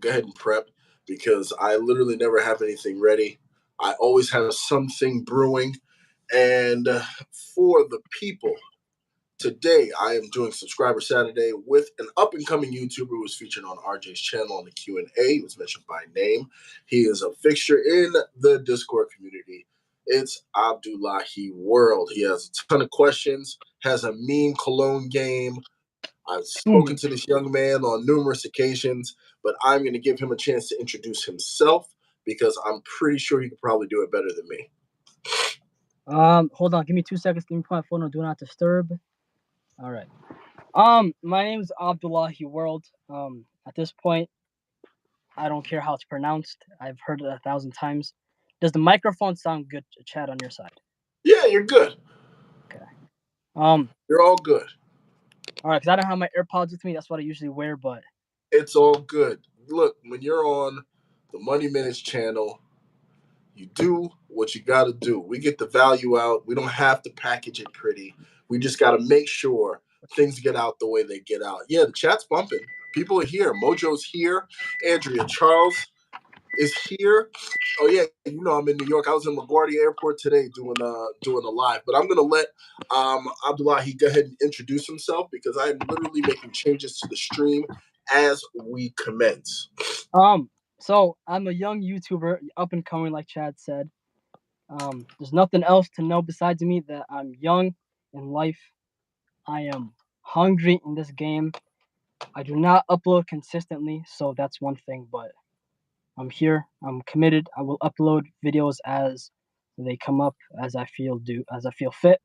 go ahead and prep because I literally never have anything ready. I always have something brewing. And for the people, today I am doing Subscriber Saturday with an up-and-coming YouTuber who was featured on RJ's channel on the Q&A. He was mentioned by name. He is a fixture in the Discord community. It's Abdullahi World. He has a ton of questions, has a mean cologne game. I've spoken to this young man on numerous occasions, but I'm going to give him a chance to introduce himself because I'm pretty sure he could probably do it better than me. Hold on, give me 2 seconds. Let me put my phone on Do Not Disturb. All right. My name is Abdullahi World. At this point, I don't care how it's pronounced. I've heard it 1,000 times. Does the microphone sound good, Chad, on your side? Yeah, you're good. Okay. You're all good. All right, because I don't have my AirPods with me. That's what I usually wear, but it's all good. Look, when you're on the Money Minutes channel, you do what you got to do. We get the value out. We don't have to package it pretty. We just got to make sure things get out the way they get out. Yeah, the chat's bumping. People are here. Mojo's here. Andrea Charles is here. Oh yeah, you know I'm in New York. I was in LaGuardia Airport today doing a live. But I'm gonna let Abdullahi go ahead and introduce himself because I'm literally making changes to the stream as we commence. So I'm a young YouTuber, up and coming, like Chad said. There's nothing else to know besides me that I'm young in life. I am hungry in this game. I do not upload consistently, so that's one thing, but I'm here. I'm committed. I will upload videos as they come up, as I feel fit.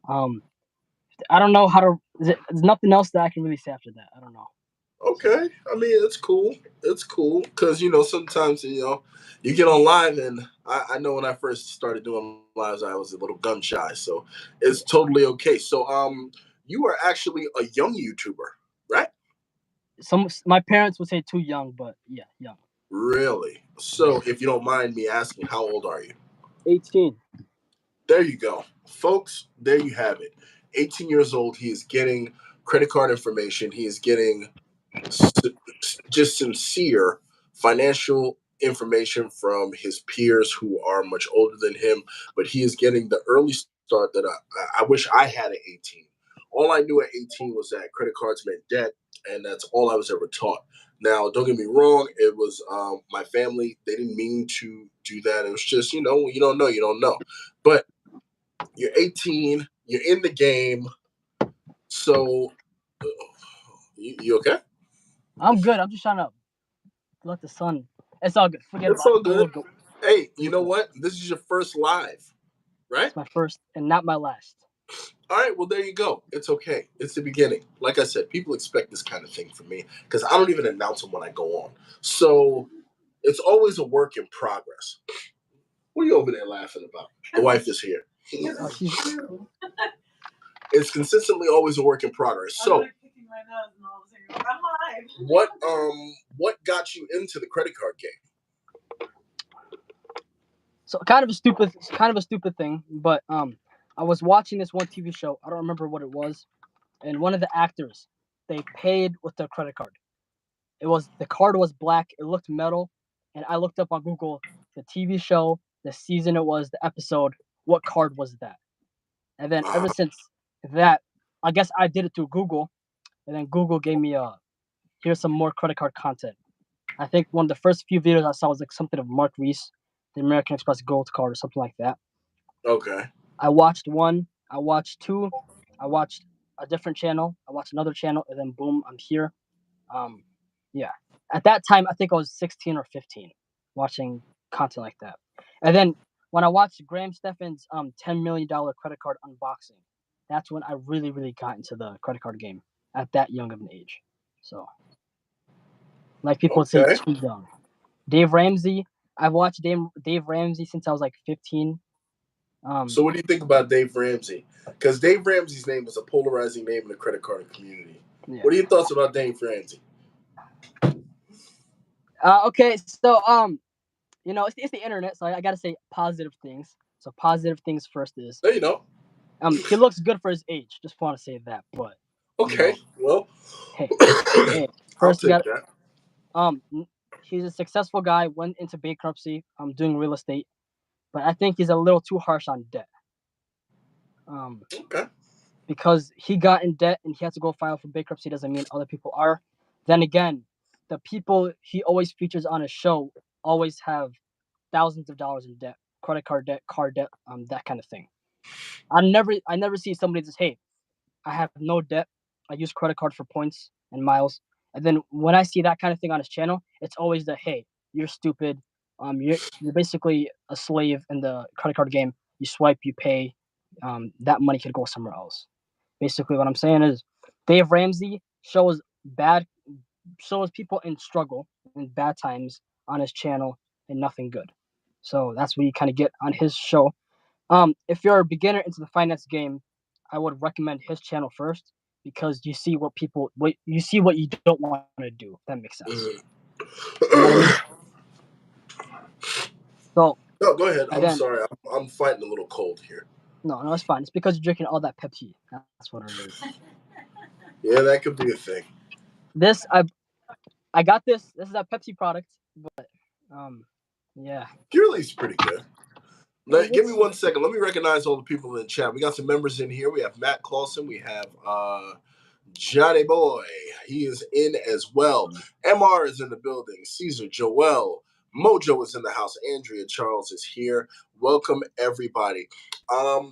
I don't know how to. There's nothing else that I can really say after that. I don't know. Okay, I mean it's cool. It's cool because sometimes you get on live, and I know when I first started doing lives, I was a little gun shy, so it's totally okay. So you are actually a young YouTuber, right? My parents would say too young, but yeah, young. Really? So if you don't mind me asking, how old are you? 18. There you go, folks. There you have it. 18 years old. He is getting credit card information. He is getting just sincere financial information from his peers who are much older than him, but he is getting the early start that I wish I had at 18. All I knew at 18 was that credit cards meant debt, and that's all I was ever taught. Now, don't get me wrong, it was my family. They didn't mean to do that. It was just, you don't know, you don't know. But you're 18, you're in the game, so you okay? I'm good. I'm just trying to let the sun. It's all good. Forget It's about all it. good. Hey, you know what? This is your first live, right? It's my first and not my last. All right, well, there you go. It's okay. It's the beginning. Like I said, people expect this kind of thing from me because I don't even announce them when I go on. So it's always a work in progress. What are you over there laughing about? The wife is here. Oh, she's It's consistently always a work in progress. So what got you into the credit card game? so kind of a stupid thing, but I was watching this one TV show. I don't remember what it was, and one of the actors, they paid with their credit card. The card was black. It looked metal, and I looked up on Google the TV show, the season it was, the episode. What card was that? And then ever since that, I guess I did it through Google, and then Google gave me here's some more credit card content. I think one of the first few videos I saw was like something of Mark Reese, the American Express Gold Card or something like that. Okay. I watched one. I watched two. I watched a different channel. I watched another channel, and then boom, I'm here. Yeah. At that time, I think I was 16 or 15, watching content like that. And then when I watched Graham Stephan's $10 million credit card unboxing, that's when I really, really got into the credit card game at that young of an age. So, like people would say, too young. Dave Ramsey. I've watched Dave Ramsey since I was like 15. So what do you think about Dave Ramsey? Because Dave Ramsey's name is a polarizing name in the credit card community. Yeah. What are your thoughts about Dave Ramsey? Okay, so it's the internet, so I gotta say positive things. So positive things first is there you know. He looks good for his age. Just want to say that, but okay, well, hey, first you got he's a successful guy, went into bankruptcy, doing real estate, but I think he's a little too harsh on debt. Okay. Because he got in debt and he had to go file for bankruptcy doesn't mean other people are. Then again, the people he always features on his show always have thousands of dollars in debt, credit card debt, car debt, that kind of thing. I never see somebody that says, "Hey, I have no debt. I use credit card for points and miles." And then when I see that kind of thing on his channel, it's always the, "Hey, you're stupid. You're basically a slave in the credit card game. You swipe, you pay. That money could go somewhere else." Basically, what I'm saying is, Dave Ramsey shows people in struggle in bad times on his channel and nothing good. So that's what you kind of get on his show. If you're a beginner into the finance game, I would recommend his channel first because you see what you don't want to do. If that makes sense. You know what I mean? So No, go ahead. I'm again, sorry. I'm fighting a little cold here. no, it's fine. It's because you're drinking all that Pepsi. That's what it is. Yeah, that could be a thing. This I got this. This is a Pepsi product, but yeah. Purely's pretty good. Give me 1 second. Let me recognize all the people in the chat. We got some members in here. We have Matt Clausen. We have Johnny Boy. He is in as well. MR is in the building. Caesar, Joel, Mojo is in the house. Andrea Charles is here. Welcome everybody. I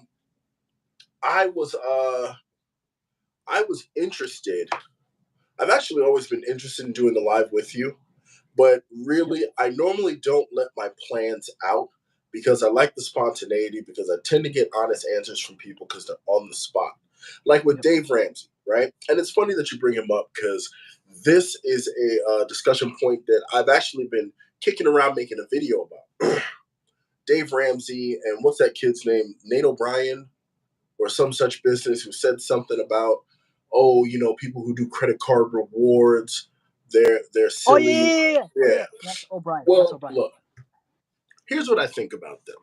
was interested. I've actually always been interested in doing the live with you, but really, I normally don't let my plans out because I like the spontaneity, because I tend to get honest answers from people because they're on the spot. Like with Dave Ramsey, right? And it's funny that you bring him up because this is a discussion point that I've actually been kicking around making a video about. Dave Ramsey and what's that kid's name? Nate O'Brien or some such business who said something about, oh, people who do credit card rewards, they're silly. Oh yeah. That's O'Brien. Well, look, here's what I think about them.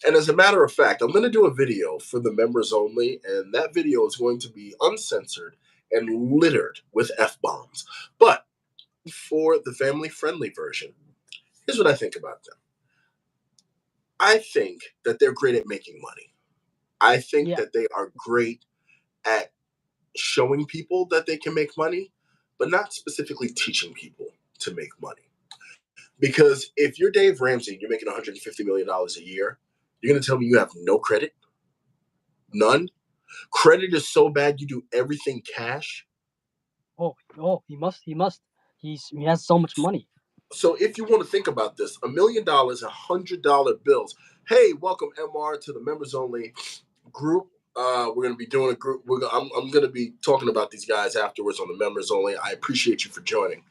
And as a matter of fact, I'm going to do a video for the members only, and that video is going to be uncensored and littered with F-bombs. But for the family-friendly version, here's what I think about them. I think that they're great at making money. I think that they are great at showing people that they can make money, but not specifically teaching people to make money. Because if you're Dave Ramsey and you're making $150 million a year, you're going to tell me you have no credit? None? Credit is so bad you do everything cash? Oh, he must. He has so much money. So if you want to think about this, $1 million, $100 bills. Hey, welcome MR to the members only group. We're going to be doing a group. I'm going to be talking about these guys afterwards on the members only. I appreciate you for joining.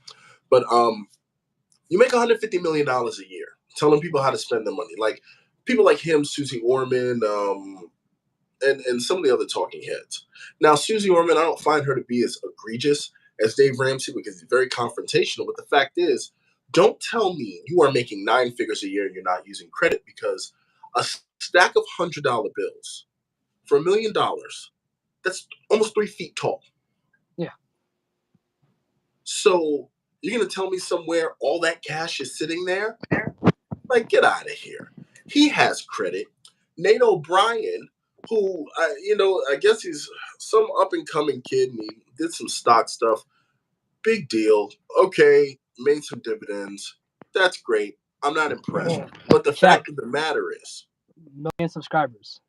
But you make $150 million a year, telling people how to spend their money. Like people like him, Susie Orman, and some of the other talking heads. Now, Susie Orman, I don't find her to be as egregious as Dave Ramsey because he's very confrontational. But the fact is, don't tell me you are making 9 figures a year and you're not using credit, because a stack of $100 bills for $1 million, that's almost 3 feet tall. Yeah. So you're going to tell me somewhere all that cash is sitting there? Like, get out of here. He has credit. Nate O'Brien, who, I guess he's some up-and-coming kid, and he did some stock stuff. Big deal. Okay, made some dividends. That's great. I'm not impressed. But the fact of the matter is, 1 million subscribers.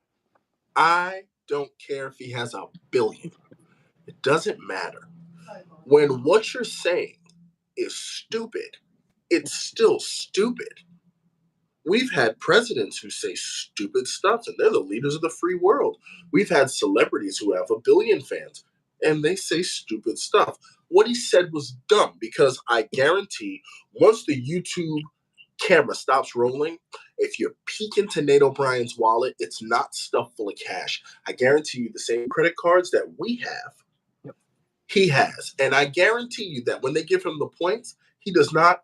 I don't care if he has 1 billion. It doesn't matter. When what you're saying is stupid, it's still stupid. We've had presidents who say stupid stuff, and they're the leaders of the free world. We've had celebrities who have 1 billion fans, and they say stupid stuff. What he said was dumb, because I guarantee once the YouTube camera stops rolling, if you peek into Nate O'Brien's wallet, it's not stuffed full of cash. I guarantee you the same credit cards that we have, he has. And I guarantee you that when they give him the points, he does not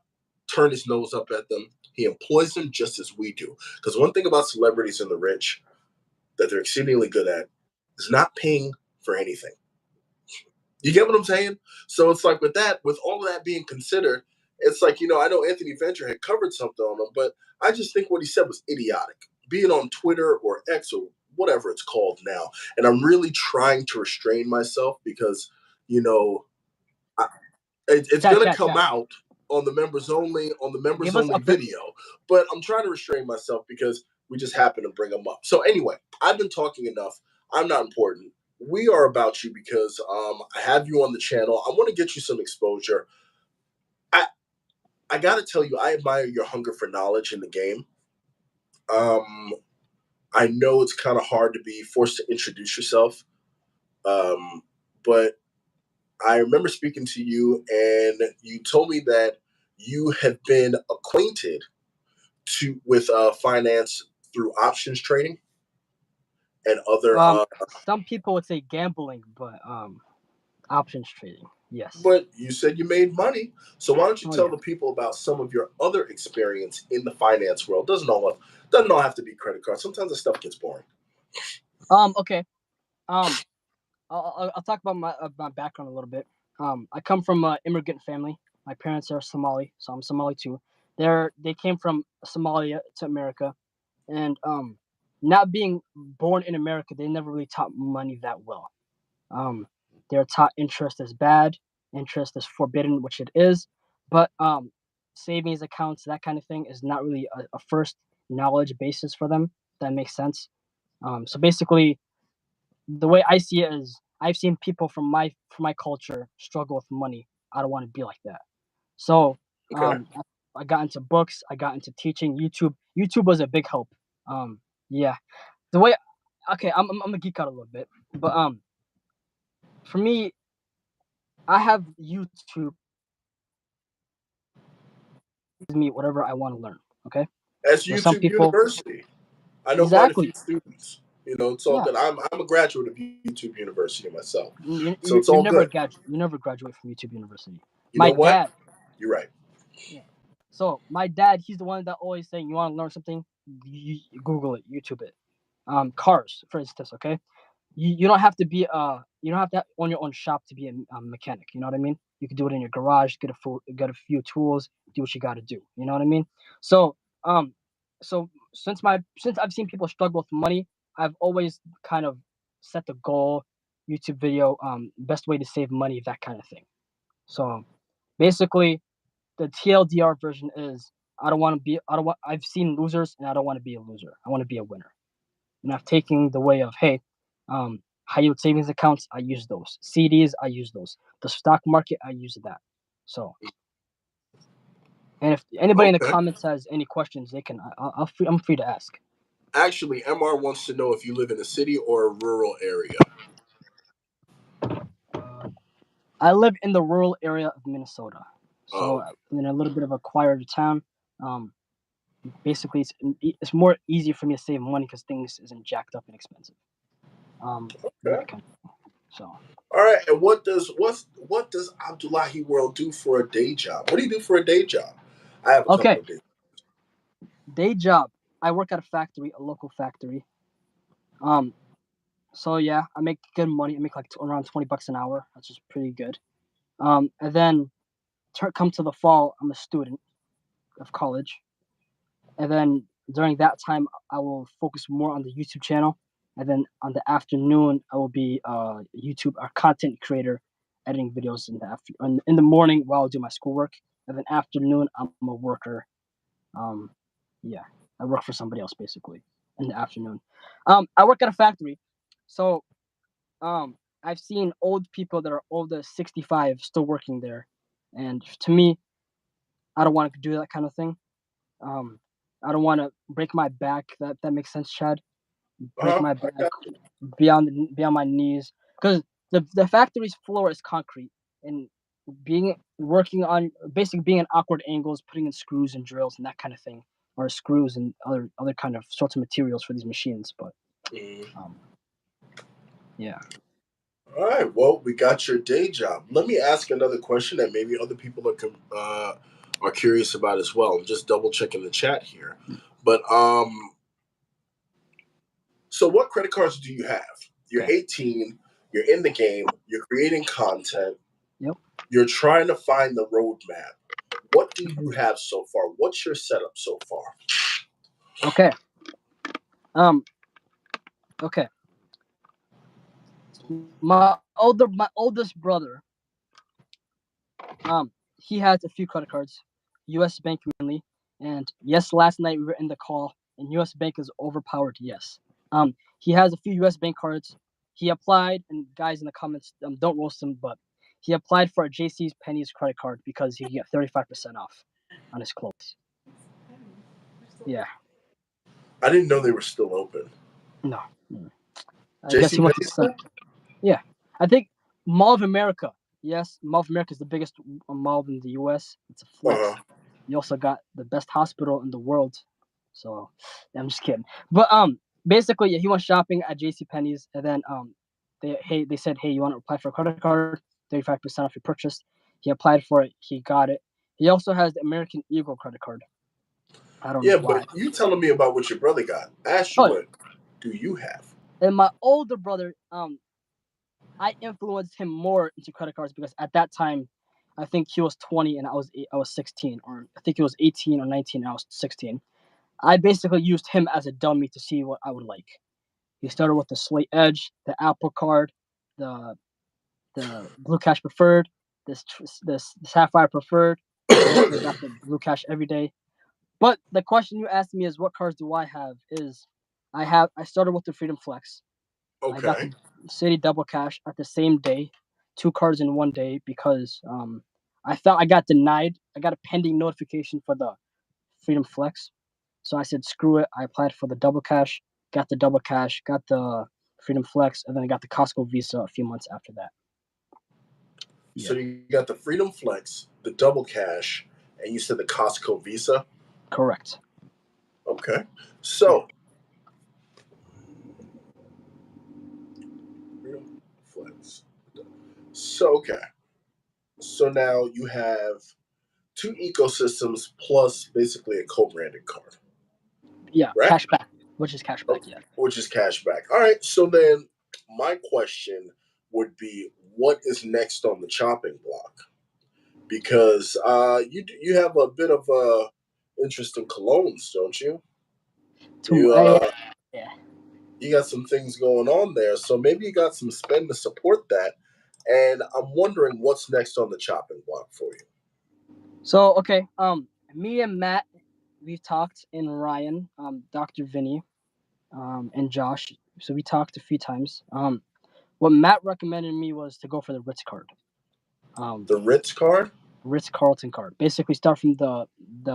turn his nose up at them. He employs them just as we do. Because one thing about celebrities and the rich that they're exceedingly good at is not paying for anything. You get what I'm saying? So it's like with all of that being considered, it's like, I know Anthony Venture had covered something on him, but I just think what he said was idiotic. Being on Twitter or X or whatever it's called now, and I'm really trying to restrain myself because, I, it's Chat, going to chat, come chat. out on the members Give us a bit. video, but I'm trying to restrain myself because we just happen to bring them up. So anyway, I've been talking enough. I'm not important. We are about you because I have you on the channel. I want to get you some exposure. I got to tell you, I admire your hunger for knowledge in the game. I know it's kind of hard to be forced to introduce yourself, but I remember speaking to you, and you told me that you have been acquainted with finance through options trading and other. Some people would say gambling, but options trading. Yes. But you said you made money, so why don't you tell yeah. the people about some of your other experience in the finance world? Doesn't all have to be credit cards. Sometimes the stuff gets boring. Okay. I'll talk about my background a little bit. I come from an immigrant family. My parents are Somali, so I'm Somali too. They came from Somalia to America, and not being born in America, they never really taught money that well. They were taught interest is bad, interest is forbidden, which it is, but savings accounts, that kind of thing, is not really a first knowledge basis for them. That makes sense. So basically, the way I see it is, I've seen people from my culture struggle with money. I don't want to be like that. So Okay. I got into books. I got into teaching. YouTube was a big help. Yeah, the way. Okay, I'm a geek out a little bit, but for me, I have YouTube gives me whatever I want to learn. Okay, That's there's some YouTube people University. I know quite a few exactly. students. It's all Yeah, good. I'm a graduate of YouTube University myself, you, so you, it's you all never good. graduate. You never graduate from YouTube University. You My know what? dad. You're right. Yeah. So my dad, he's the one that always saying, "You want to learn something? You Google it, YouTube it." Cars, for instance. Okay, you don't have to you don't have to own your own shop to be a mechanic. You know what I mean? You can do it in your garage, get a few tools, do what you got to do. You know what I mean? So since I've seen people struggle with money, I've always kind of set the goal, YouTube video, best way to save money, that kind of thing. So basically, the TLDR version is, I've seen losers, and I don't want to be a loser. I want to be a winner. And I've taken the way of, hey, high yield savings accounts, I use those. CDs, I use those. The stock market, I use that. So, and if anybody in the Okay. comments has any questions, they can. I'm free to ask. Actually, MR wants to know if you live in a city or a rural area. I live in the rural area of Minnesota, so Oh, I'm in a little bit of a quieter town. Um, Basically, it's more easy for me to save money because things isn't jacked up and expensive. okay. That kind of, so All right. And what does Abdullahi World do for a day job? What do you do for a day job? I have a couple okay, of days. day job. I work at a factory, a local factory. Um, so yeah, I make good money. I make like around $20 an hour. That's just pretty good. And then come to the fall, I'm a student of college, and then during that time, I will focus more on the YouTube channel, and then on the afternoon, I will be YouTube a content creator, editing videos in the morning while I do my schoolwork, and then afternoon, I'm a worker. Um, yeah, I work for somebody else basically in the afternoon. I work at a factory, so I've seen old people that are older 65 still working there, and to me, I don't want to do that kind of thing. Um, I don't want to break my back. That makes sense, Chad. Break my I back got beyond my knees, because the factory's floor is concrete, and working on basically being in awkward angles, putting in screws and drills and that kind of thing, or screws and other kind of sorts of materials for these machines. But you. um, yeah. All right. Well, we got your day job. Let me ask another question that maybe other people are curious about as well. I'm just double checking the chat here. But so what credit cards do you have? You're Okay. 18. You're in the game. You're creating content. Yep. You're trying to find the roadmap. what do you have so far? What's your setup so far? Okay. Okay. My oldest brother, he has a few credit cards, U.S. Bank mainly, and yes, last night we were in the call, and U.S. Bank is overpowered. Yes. He has a few U.S. Bank cards. He applied, and guys in the comments, don't roast him, but he applied for a JC's Penney's credit card because he can get 35% off on his clothes. Yeah. I didn't know they were still open. No. I guess he went to JCPenney's? Yeah, I think Mall of America. Yes, Mall of America is the biggest mall in the U.S. It's a flex. Uh-huh. You also got the best hospital in the world. So, I'm just kidding. But basically, yeah, he went shopping at JCPenney's, and then they said, hey, you want to apply for a credit card, 35% off your purchase. He applied for it. He got it. He also has the American Eagle credit card. I don't know why. But you telling me about what your brother got. I asked you what do you have? And my older brother, I influenced him more into credit cards because at that time, I think he was 20 and I was 16, or I think he was 18 or 19 and I was 16. I basically used him as a dummy to see what I would like. He started with the Slate Edge, the Apple Card, the Blue Cash Preferred, this Sapphire Preferred. I got the Blue Cash every day. But the question you asked me is, what cards do I have? I started with the Freedom Flex. I got Okay. the City Double Cash at the same day, 2 cards in one day because I thought I got denied. I got a pending notification for the Freedom Flex, so I said screw it. I applied for the Double Cash, got the Double Cash, got the Freedom Flex, and then I got the Costco Visa a few months after that. So you got the Freedom Flex, the Double Cash, and you said the Costco Visa? Correct. Okay. So Freedom Flex. So okay. So now you have 2 ecosystems plus basically a co-branded card. Yeah, Right? cashback, which is cashback, yeah. Which is cashback. All right. So then my question would be, what is next on the chopping block? Because you have a bit of interest in colognes, don't you? Yeah. You got some things going on there, so maybe you got some spend to support that. And I'm wondering what's next on the chopping block for you. So okay, me and Matt, we've talked, and Ryan, Dr. Vinny, and Josh. So we talked a few times. What Matt recommended me was to go for the Ritz card. The Ritz card? Ritz Carlton card. Basically, start from the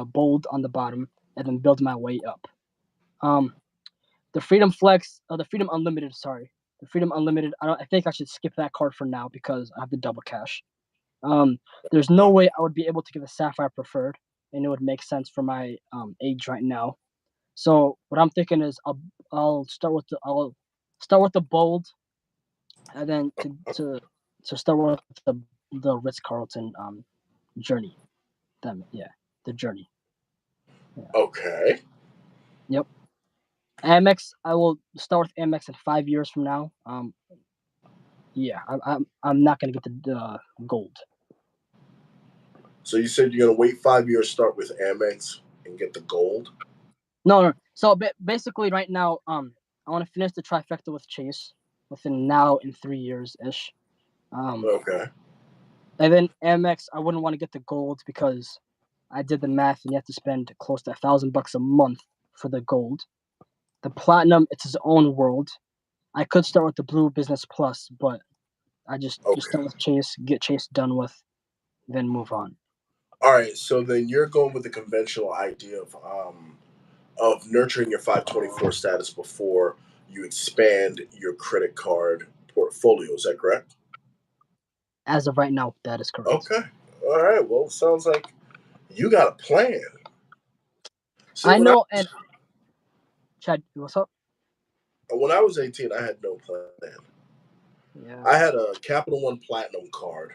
bold on the bottom and then build my way up. The Freedom Flex, the Freedom Unlimited. Sorry, the Freedom Unlimited. I think I should skip that card for now because I have the Double Cash. There's no way I would be able to get a Sapphire Preferred, and it would make sense for my age right now. So what I'm thinking is I'll start with the bold, and then to start with the Ritz Carlton journey. The journey. Yeah. Okay. Yep. Amex. I will start with Amex in 5 years from now. Yeah, I'm not gonna get the gold. So you said you're gonna wait 5 years, start with Amex, and get the gold. No. So basically, right now, I want to finish the trifecta with Chase within now in 3 years ish. Okay. And then Amex, I wouldn't want to get the gold because I did the math, and you have to spend close to $1,000 a month for the gold. The platinum, it's its own world. I could start with the Blue Business Plus, but I just start with Chase, get Chase done with, then move on. All right. So then you're going with the conventional idea of nurturing your 524 status before you expand your credit card portfolio. Is that correct? As of right now, that is correct. Okay. All right. Well, it sounds like you got a plan. See, I know, and Chad, what's up? when I was 18, I had no plan. Yeah. I had a Capital One Platinum card,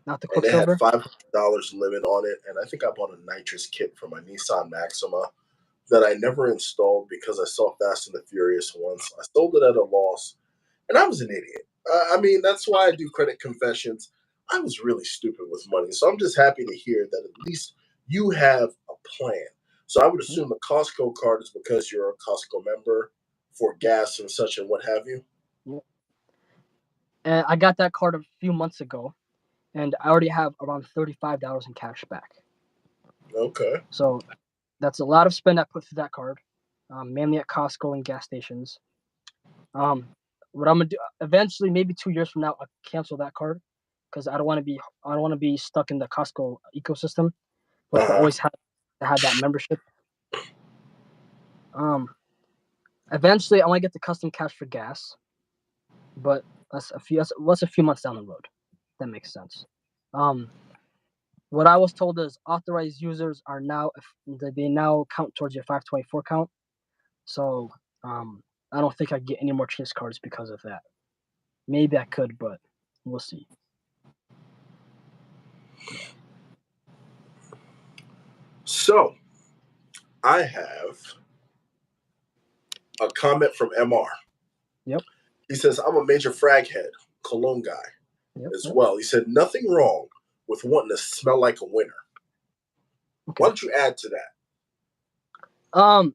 Not the and it had Quicksilver? $500 limit on it. And I think I bought a nitrous kit for my Nissan Maxima that I never installed because I saw Fast and the Furious once. I sold it at a loss, and I was an idiot. I mean, that's why I do credit confessions. I was really stupid with money. So I'm just happy to hear that at least you have a plan. So I would assume the Costco card is because you're a Costco member for gas and such and what have you. Yep. And I got that card a few months ago, and I already have around $35 in cash back. Okay. So that's a lot of spend I put through that card, mainly at Costco and gas stations. What I'm gonna do eventually, maybe 2 years from now, I'll cancel that card because I don't want to be stuck in the Costco ecosystem, but to Uh-huh. always have that membership. Eventually, I want to get the custom cash for gas, but that's a few months down the road. That makes sense. What I was told is authorized users are now they now count towards your 524 count. So I don't think I get any more Chase cards because of that. Maybe I could, but we'll see. So I have a comment from MR. Yep. He says, I'm a major frag head, cologne guy as Yep. well. He said, nothing wrong with wanting to smell like a winner. Okay. Why don't you add to that?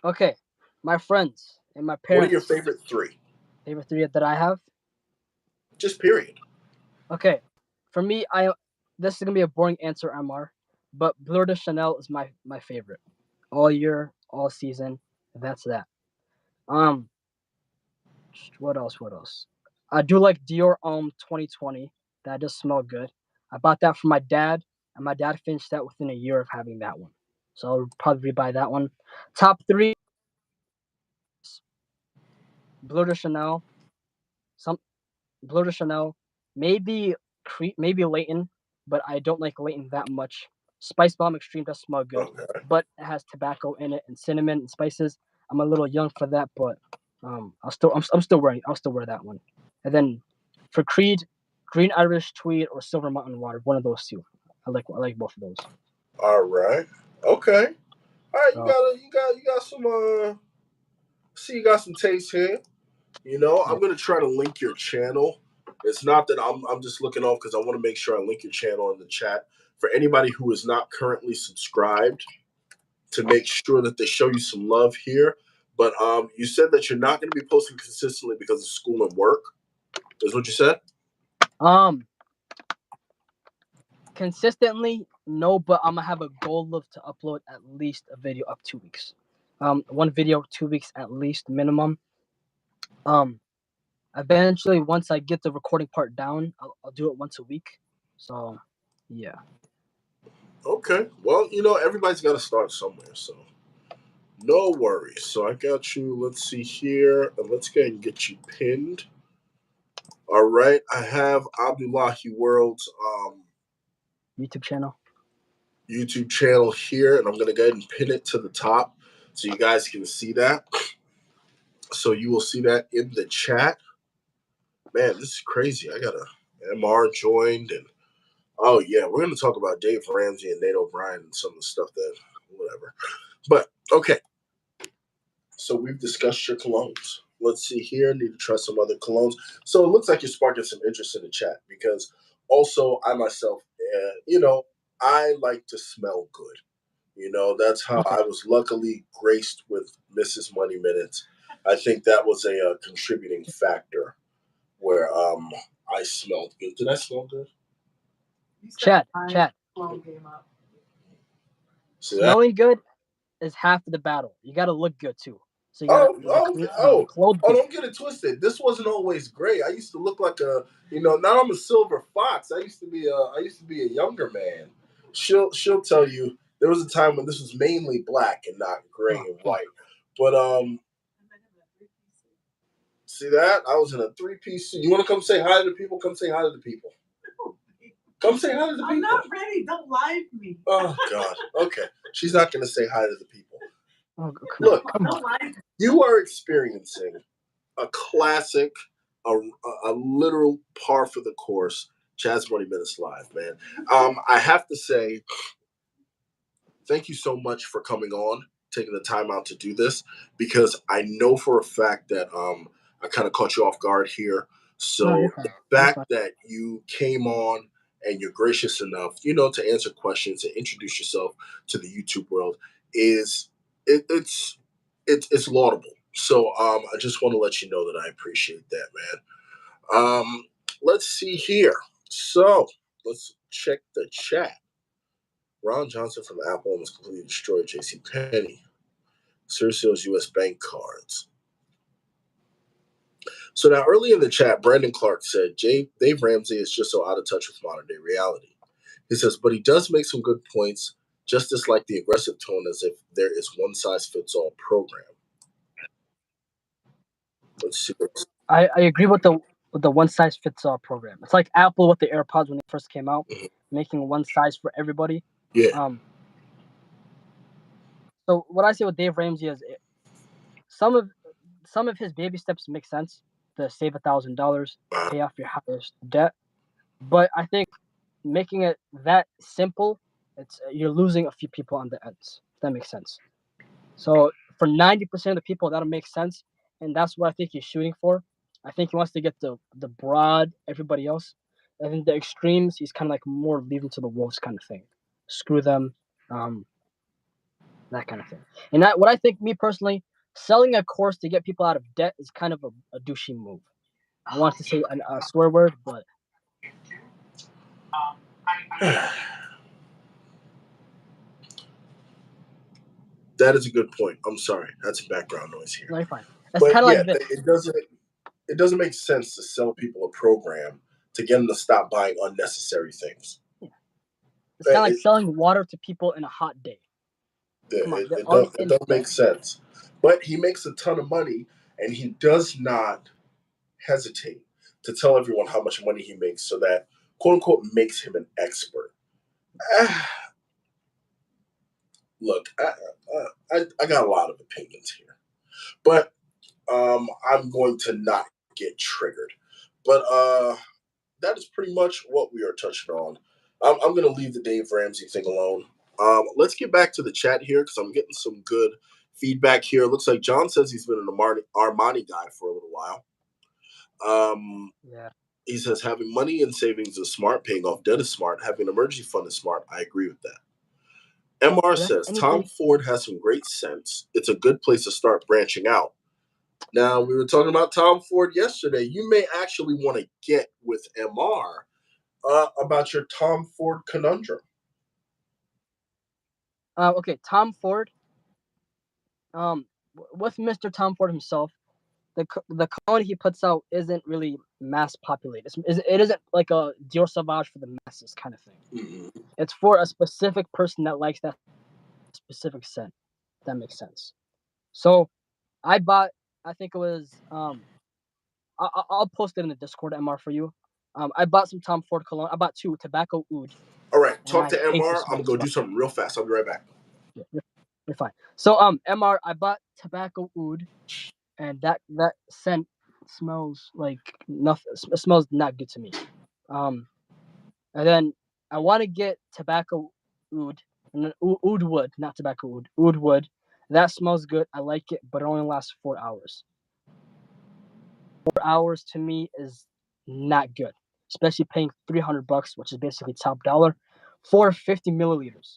Okay. My friends and my What parents. are your favorite three? Favorite three that I have? Just period. Okay. For me, this is gonna be a boring answer, MR, but Bleu de Chanel is my favorite. All year, all season. That's that. What else? What else? I do like Dior 2020. That does smell good. I bought that for my dad, and my dad finished that within a year of having that one. So I'll probably buy that one. Top three: Bleu de Chanel, some Bleu de Chanel, maybe maybe Leighton, but I don't like Leighton that much. Spice Bomb Extreme does smell good, Okay. but it has tobacco in it and cinnamon and spices. I'm a little young for that, but I'm still wear that one. And then for Creed, Green Irish Tweed or Silver Mountain Water, one of those two. I like both of those. All right. Okay. All right. So, You got some. See, you got some taste here. You know, yeah. I'm gonna try to link your channel. It's not that I'm just looking off because I want to make sure I link your channel in the chat for anybody who is not currently subscribed to make sure that they show you some love here. But you said that you're not going to be posting consistently because of school and work. Is what you said? Consistently, no, but I'm gonna have a goal of to upload at least a video of 2 weeks. One video 2 weeks at least minimum. Eventually, once I get the recording part down, I'll do it once a week. So, yeah. Okay. Well, you know, everybody's got to start somewhere, so no worries. So I got you. Let's see here, and let's go ahead and get you pinned. All right. I have Abdullahi World's YouTube channel. YouTube channel here, and I'm going to go ahead and pin it to the top so you guys can see that. So you will see that in the chat. Man, this is crazy. I got a MR joined, and oh yeah, we're going to talk about Dave Ramsey and Nate O'Brien and some of the stuff that whatever. But okay, so we've discussed your colognes. Let's see here. Need to try some other colognes. So it looks like you're sparking some interest in the chat because also I myself, you know, I like to smell good. You know, that's how I was luckily graced with Mrs. Money Minutes. I think that was a contributing factor where I smelled good. Did I smell good? Chat. Smelling good is half of the battle. You got to look good too. So you gotta clothe good. Don't get it twisted. This wasn't always great. I used to look like a, you know, now I'm a silver fox. I used to be a younger man. She'll tell you there was a time when this was mainly black and not gray and white. But see that? I was in a 3-piece suit. You want to come say hi to the people? Come say hi to the people. Come say hi to the people. I'm not ready. Don't lie to me. Oh God. Okay. She's not going to say hi to the people. Oh, Look, Don't lie to me. you are experiencing a classic, a literal par for the course. Chaz 20 Minutes Live, man. I have to say, thank you so much for coming on, taking the time out to do this, because I know for a fact that I kind of caught you off guard here. So the fact that you came on and you're gracious enough, to answer questions and introduce yourself to the YouTube world is it's laudable. So I just want to let you know that I appreciate that, man. Let's see here. So let's check the chat. Ron Johnson from Apple almost completely destroyed J.C. Penney. Cersei's U.S. bank cards. So now, early in the chat, Brandon Clark said, Dave Ramsey is just so out of touch with modern day reality. He says, but he does make some good points, just dislike the aggressive tone as if there is one size fits all program. Let's see. I agree with the one size fits all program. It's like Apple with the AirPods when they first came out, making one size for everybody. Yeah. So what I say with Dave Ramsey is some of his baby steps make sense to save $1,000, pay off your highest debt. But I think making it that simple, you're losing a few people on the ends. If that makes sense. So for 90% of the people, that'll make sense, and that's what I think he's shooting for. I think he wants to get the broad everybody else, and then the extremes he's kind of like more leaving to the wolves kind of thing. Screw them, that kind of thing. And what I think, me personally, selling a course to get people out of debt is kind of a douchey move. I want to say a swear word, but that is a good point. I'm sorry, that's a background noise here. No, you're fine. It's kind of like this. It doesn't make sense to sell people a program to get them to stop buying unnecessary things. Yeah. It's kind of like selling water to people in a hot day. It don't make sense. But he makes a ton of money, and he does not hesitate to tell everyone how much money he makes, so that quote unquote makes him an expert. Look, I got a lot of opinions here, but I'm going to not get triggered. But that is pretty much what we are touching on. I'm going to leave the Dave Ramsey thing alone. Let's get back to the chat here because I'm getting some good feedback here. It looks like John says he's been an Armani guy for a little while. Yeah. He says having money and savings is smart, paying off debt is smart, having an emergency fund is smart. I agree with that. MR says Tom Ford has some great sense. It's a good place to start branching out. Now, we were talking about Tom Ford yesterday. You may actually want to get with MR about your Tom Ford conundrum. Okay, Tom Ford. With Mr. Tom Ford himself, the cologne he puts out isn't really mass populated. It isn't like a Dior Sauvage for the masses kind of thing. Mm-hmm. It's for a specific person that likes that specific scent. If that makes sense. So, I bought. I think it was. I'll post it in the Discord, MR, for you. I bought some Tom Ford cologne. I bought 2 Tobacco Oud. All right, talk to MR. I'm gonna go do something real fast. I'll be right back. Yeah, you're fine. So, MR, I bought Tobacco Oud, and that scent smells like nothing. It smells not good to me. And then I want to get Tobacco Oud, Oud Wood, not Tobacco Oud, Oud Wood. That smells good. I like it, but it only lasts 4 hours. 4 hours to me is not good, especially paying $300, which is basically top dollar, for 50 milliliters.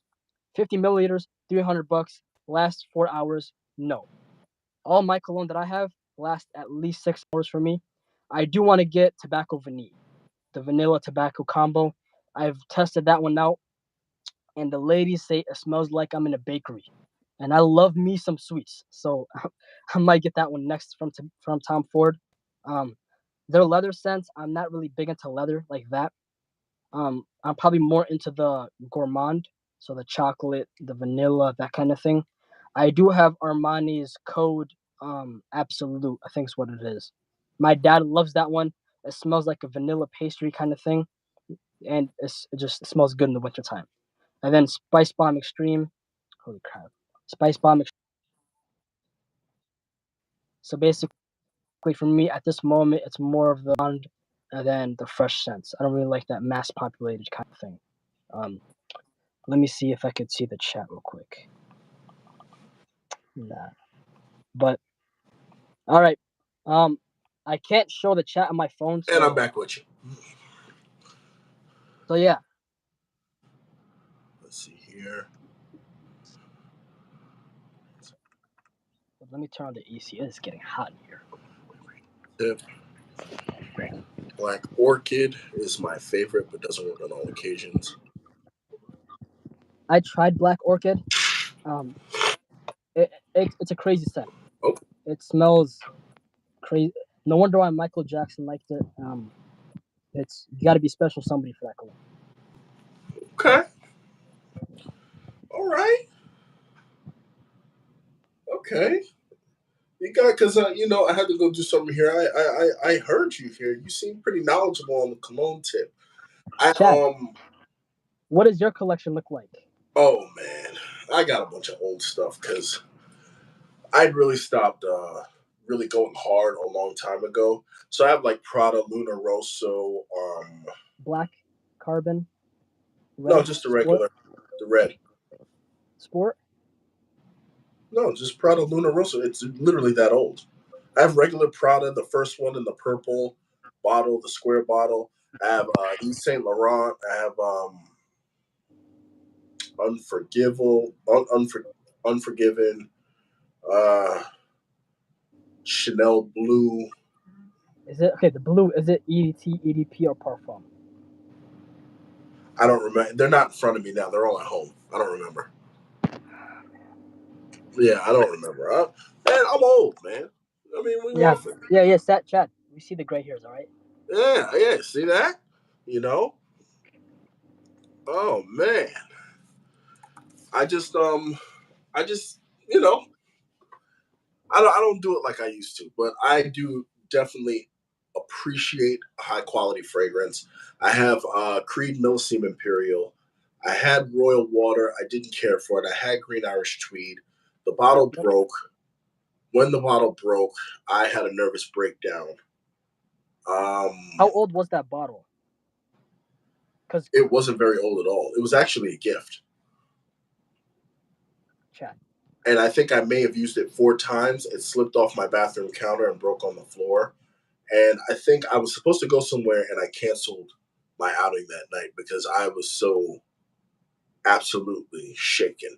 50 milliliters, $300, lasts 4 hours. No. All my cologne that I have lasts at least 6 hours for me. I do want to get Tobacco Vanille, the vanilla tobacco combo. I've tested that one out, and the ladies say it smells like I'm in a bakery. And I love me some sweets, so I might get that one next from Tom Ford. Their leather scents, I'm not really big into leather like that. I'm probably more into the gourmand, so the chocolate, the vanilla, that kind of thing. I do have Armani's Code Absolute, I think is what it is. My dad loves that one. It smells like a vanilla pastry kind of thing, and it just smells good in the wintertime. And then Spice Bomb Extreme. Holy crap. Spice Bomb Extreme. So basically, for me, at this moment, it's more of the blonde and then the fresh scents. I don't really like that mass populated kind of thing. Let me see if I could see the chat real quick. Nah. But all right. I can't show the chat on my phone. So, and I'm back with you. So yeah, Let's see here. let me turn on the AC. It's getting hot in here. Tip. Black Orchid is my favorite, but doesn't work on all occasions. I tried Black Orchid. Um, it's a crazy scent. Oh, It smells crazy. No wonder why Michael Jackson liked it. It's you got to be special somebody for that cologne. okay. All right. Okay. You got because I had to go do something here. I heard you here. You seem pretty knowledgeable on the cologne tip. I Chad, what does your collection look like? Oh man, I got a bunch of old stuff because I'd really stopped really going hard a long time ago. So I have like Prada Luna Rosso. Black, carbon, No, red, just the sport, regular, the red. sport. No, just Prada Luna Rosso. It's literally that old. I have regular Prada, the first one in the purple bottle, the square bottle. I have Yves Saint Laurent. I have Unforgiven, uh, Chanel Blue. Is it okay? The blue is it EDT, EDP, or Parfum? I don't remember. They're not in front of me now. They're all at home. I don't remember. Yeah, I don't remember. Man, I'm old, man. I mean, we Yeah, want for yeah. Stat, Chad. We see the gray hairs, all right? yeah. See that? You know? Oh man, I just I just you know, I don't do it like I used to, but I do definitely appreciate a high quality fragrance. I have Creed Millseam Imperial. I had Royal Water. I didn't care for it. I had Green Irish Tweed. The bottle Yep. broke. When the bottle broke, I had a nervous breakdown. How old was that bottle? Because It wasn't very old at all. It was actually a gift. Chad. And I think I may have used it 4 times. It slipped off my bathroom counter and broke on the floor. And I think I was supposed to go somewhere and I canceled my outing that night because I was so absolutely shaken.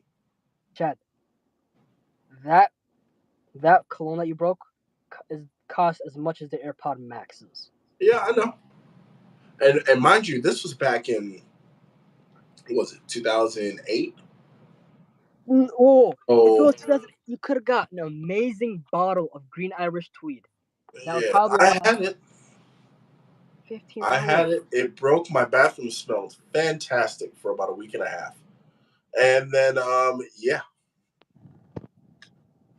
Chad, that that cologne that you broke is cost as much as the AirPod Maxes. Yeah, I know. And mind you, this was back in what was it 2008? Oh, if it Oh was 2000, you could have got an amazing bottle of Green Irish Tweed. That would yeah, probably I last had it. 15 I had hours. it. It broke. My bathroom smelled fantastic for about a week and a half. And then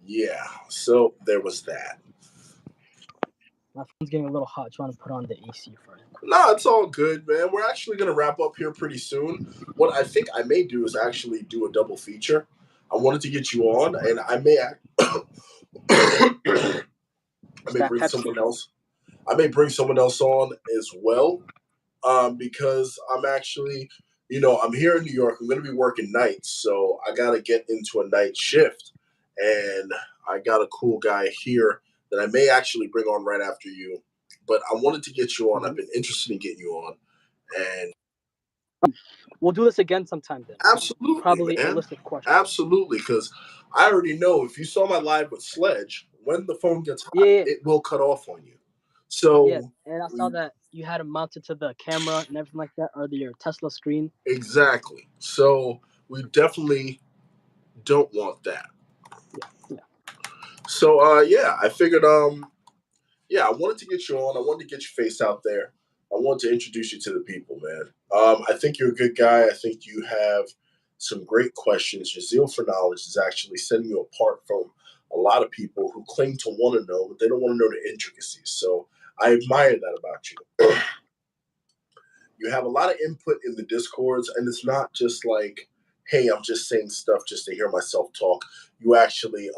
yeah. So there was that. My phone's getting a little hot. Trying to put on the AC for it. No, it's all good, man. We're actually gonna wrap up here pretty soon. What I think I may do is actually do a double feature. I wanted to get you on, and I may I It's may that bring Pepsi. someone else. I may bring someone else on as well, because I'm actually, I'm here in New York. I'm gonna be working nights, so I gotta get into a night shift, and I got a cool guy here that I may actually bring on right after you. But I wanted to get you on. I've been interested in getting you on, and We'll do this again sometime then. absolutely, Probably a man. list of questions. Absolutely, because I already know if you saw my live with Sledge, when the phone gets hot, Yeah, it will cut off on you. yeah. So, And I saw that you had it mounted to the camera and everything like that, or your Tesla screen. exactly. So, we definitely don't want that. Yeah. So, yeah, I figured, yeah, I wanted to get you on. I wanted to get your face out there. I wanted to introduce you to the people, man. I think you're a good guy. I think you have some great questions. Your zeal for knowledge is actually setting you apart from a lot of people who claim to want to know, but they don't want to know the intricacies. So I admire that about you. You have a lot of input in the discords, and it's not just like, hey, I'm just saying stuff just to hear myself talk. You actually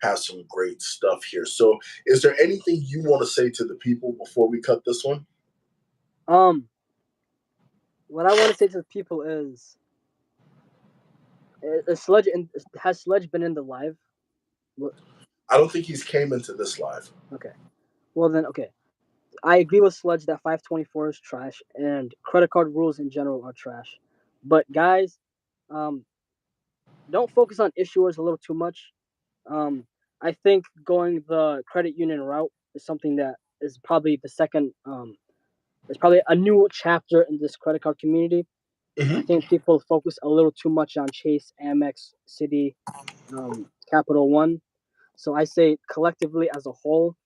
have some great stuff here. So, is there anything you want to say to the people before we cut this one? What I want to say to the people is Sledge has Sledge been in the live? I don't think he's came into this live. Okay. Well then, okay. I agree with Sledge that 524 is trash and credit card rules in general are trash. But guys, um, don't focus on issuers a little too much. Um, I think going the credit union route is something that is probably the second. There's probably a new chapter in this credit card community. I Hmm. think people focus a little too much on Chase, Amex, Citi, Capital One. So I say collectively as a whole,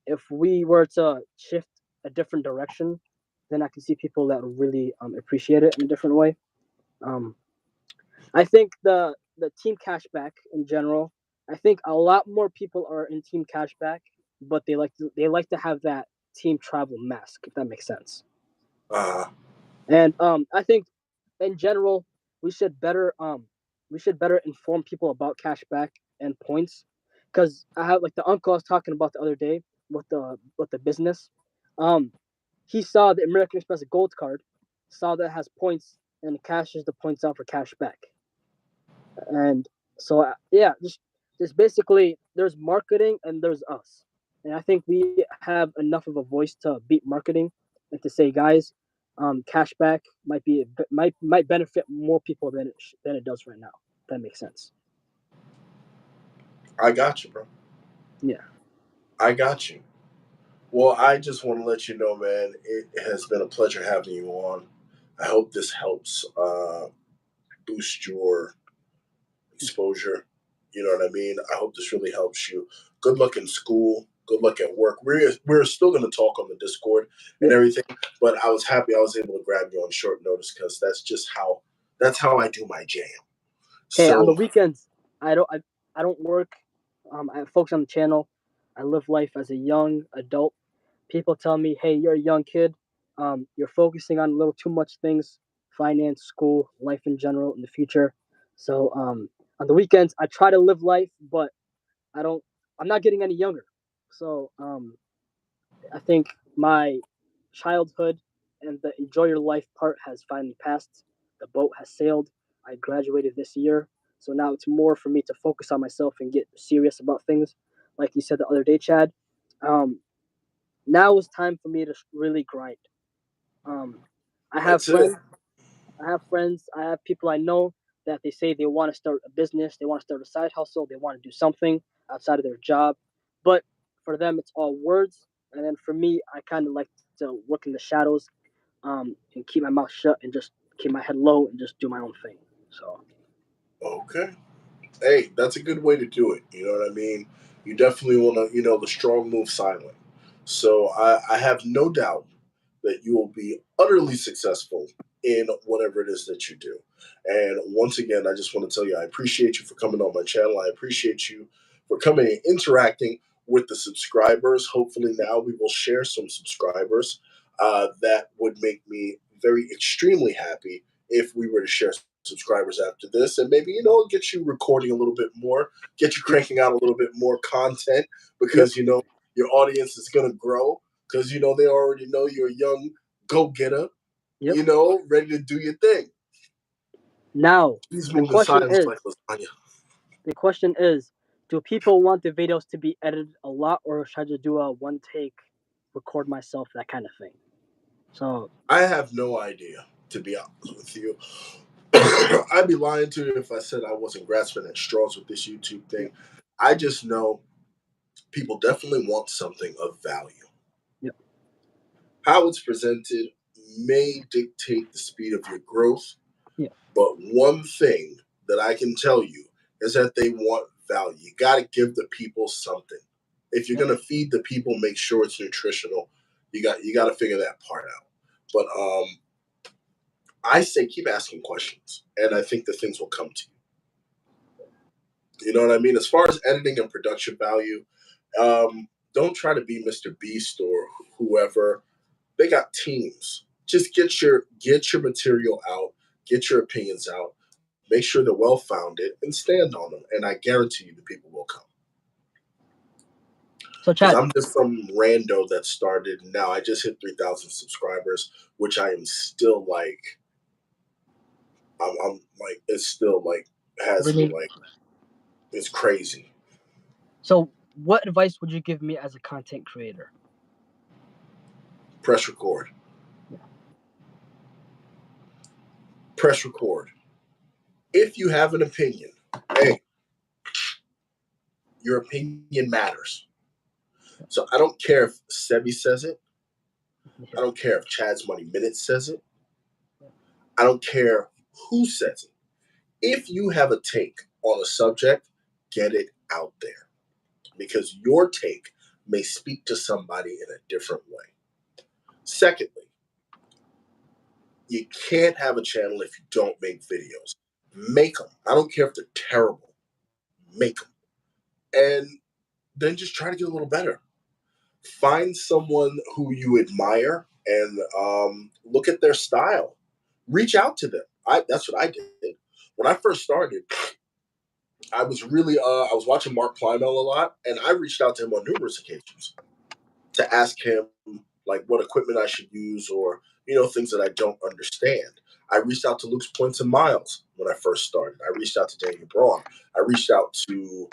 if we were to shift a different direction, then I can see people that really appreciate it in a different way. Um, I think the team cashback in general. I think a lot more people are in team cashback, but they like to have that team travel mask, if that makes sense. Uh, And I think in general we should better inform people about cashback and points, because I have like the uncle I was talking about the other day with the business. Um, he saw the American Express Gold card, saw that it has points, and cashes the points out for cashback. And so yeah, just basically there's marketing and there's us, and I think we have enough of a voice to beat marketing and to say, guys, cashback might benefit more people than it does right now. If that makes sense. I got you, bro. Yeah. I got you. Well, I just want to let you know, man, it has been a pleasure having you on. I hope this helps boost your exposure. You know what I mean? I hope this really helps you. Good luck in school. Good luck at work. We're still going to talk on the Discord and Yeah. everything, but I was happy I was able to grab you on short notice because that's how I do my jam. Okay. On the So weekends, I don't work. I focus on the channel. I live life as a young adult. People tell me, "Hey, you're a young kid. You're focusing on a little too much things, finance, school, life in general, in the future." So on the weekends, I try to live life, but I don't. I'm not getting any younger. So I think my childhood and the enjoy your life part has finally passed. The boat has sailed. I graduated this year, so now it's more for me to focus on myself and get serious about things. Like you said the other day, Chad. Um, Now is time for me to really grind. Um, I have that's it. friends. I have friends. I have people I know that they say they want to start a business. They want to start a side hustle. They want to do something outside of their job, but for them it's all words. And then for me, I kind of like to work in the shadows, and keep my mouth shut and just keep my head low and just do my own thing. So Okay. Hey, that's a good way to do it. You know what I mean? You definitely want to, the strong move silent. So I have no doubt that you will be utterly successful in whatever it is that you do. And once again, I just want to tell you, I appreciate you for coming on my channel. I appreciate you for coming and interacting with the subscribers. Hopefully, now we will share some subscribers. That would make me very extremely happy if we were to share subscribers after this, and maybe get you recording a little bit more, get you yep, cranking out a little bit more content yep, because your audience is going to grow because they already know you're a young go-getter, yep. ready to do your thing. Now Please the move in question silence is, like lasagna. the question is, do people want the videos to be edited a lot, or should I just do a one take, record myself, that kind of thing? So I have no idea, to be honest with you. I'd be lying to you if I said I wasn't grasping at straws with this YouTube yep, thing. I just know people definitely want something of value. yep, How it's presented may dictate the speed of your growth, yep, but one thing that I can tell you is that they want value. You got to give the people something. If you're yep. going to feed the people, make sure it's nutritional. You got to figure that part out. But I say keep asking questions, and I think the things will come to you. You know what I mean? As far as editing and production value, don't try to be Mr. Beast or whoever. They got teams. Just get your material out, get your opinions out, make sure they're well founded, and stand on them. And I guarantee you, the people will come. So Because Chad, I'm just some rando that started. Now I just hit 3,000 subscribers, which I am still like. I'm like it's still like has me really. like it's crazy. So what advice would you give me as a content creator? Press record. Press record. If you have an opinion, hey, your opinion matters. So I don't care if Sebi says it. I don't care if Chad's Money Minutes says it. I don't care who says it. If you have a take on a subject, get it out there. Because your take may speak to somebody in a different way. Secondly, you can't have a channel if you don't make videos. Make them. I don't care if they're terrible. Make them. And then just try to get a little better. Find someone who you admire and look at their style. Reach out to them. That's what I did. When I first started, I was really I was watching Mark Plymell a lot, and I reached out to him on numerous occasions to ask him like what equipment I should use or things that I don't understand. I reached out to Luke's Points and Miles when I first started. I reached out to Daniel Braun. I reached out to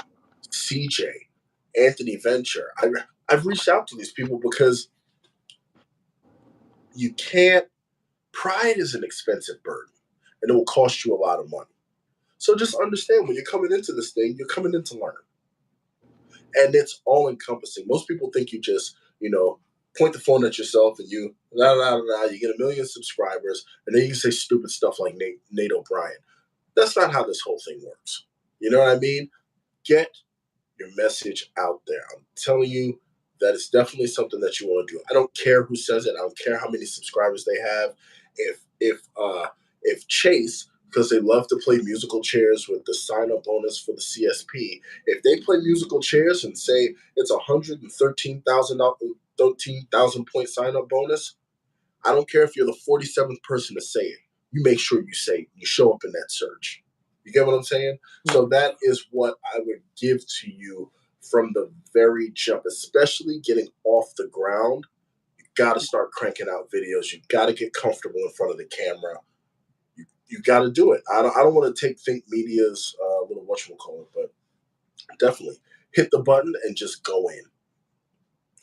CJ, Anthony Venture. I've reached out to these people because you can't. Pride is an expensive burden, and it will cost you a lot of money. So just understand when you're coming into this thing, you're coming in to learn. And it's all encompassing. Most people think you just, point the phone at yourself and you get 1 million subscribers, and then you say stupid stuff like Nate O'Brien. That's not how this whole thing works. You know what I mean? Get your message out there. I'm telling you that it's definitely something that you want to do. I don't care who says it. I don't care how many subscribers they have. If Chase, because they love to play musical chairs with the sign-up bonus for the CSP, if they play musical chairs and say it's 113,000 point sign-up bonus, I don't care if you're the 47th person to say it. You make sure you say it. You show up in that search. You get what I'm saying? So that is what I would give to you from the very jump, especially getting off the ground. You got to start cranking out videos. You got to get comfortable in front of the camera. You got to do it. I don't want to take Think Media's little whatchamacallit, but definitely hit the button and just go in.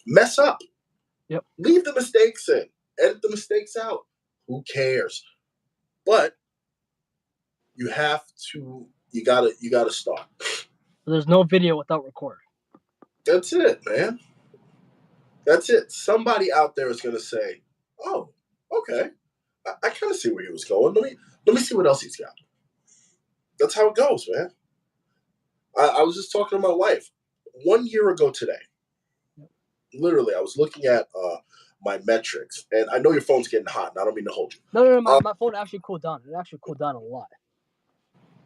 Mess up. Yep. Leave the mistakes in. Edit the mistakes out. Who cares? But you gotta start. There's no video without record. That's it, man. That's it. Somebody out there is gonna say, "Oh, okay, I kind of see where he was going. Let me see what else he's got." That's how it goes, man. I was just talking to my wife 1 year ago today. Literally, I was looking at my metrics, and I know your phone's getting hot, and I don't mean to hold you. No, my phone actually cooled down. It actually cooled down a lot.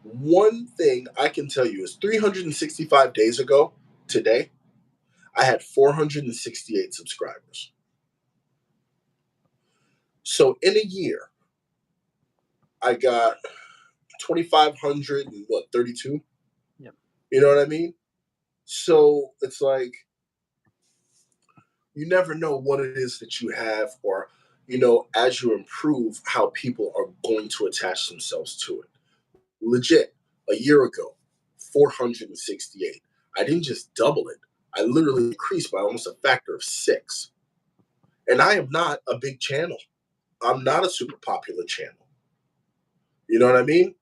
One thing I can tell you is 365 days ago today, I had 468 subscribers. So in a year, I got 2,500 and 32? Yep. You know what I mean? So it's like, you never know what it is that you have, or, as you improve, how people are going to attach themselves to it. Legit, a year ago, 468. I didn't just double it. I literally increased by almost a factor of 6. And I am not a big channel. I'm not a super popular channel. You know what I mean?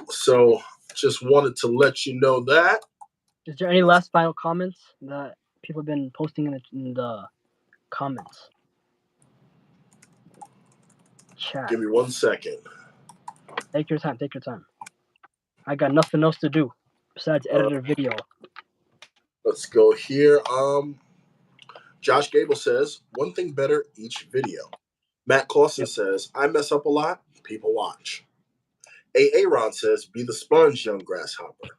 So just wanted to let you know that. Is there any last final comments that people have been posting in the comments? Chat. Give me 1 second. Take your time. I got nothing else to do besides edit a video. Let's go here. Josh Gable says, one thing better each video. Matt Clausen says, I mess up a lot, people watch. Aaron says, be the sponge, young grasshopper.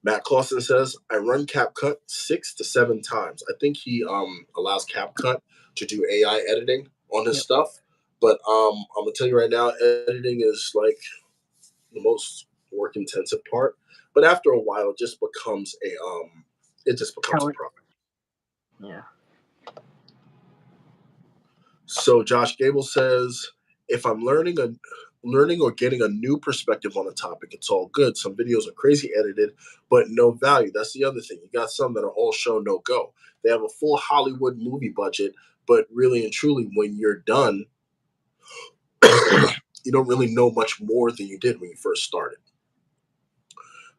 Matt Clausen says, I run CapCut 6 to 7 times. I think he allows CapCut to do AI editing on his stuff. But I'm going to tell you right now, editing is like the most work-intensive part. But after a while, it just becomes a problem. Yeah. So Josh Gable says, if I'm learning or getting a new perspective on a topic, it's all good. Some videos are crazy edited, but no value. That's the other thing. You got some that are all show, no go. They have a full Hollywood movie budget, but really and truly, when you're done, you don't really know much more than you did when you first started.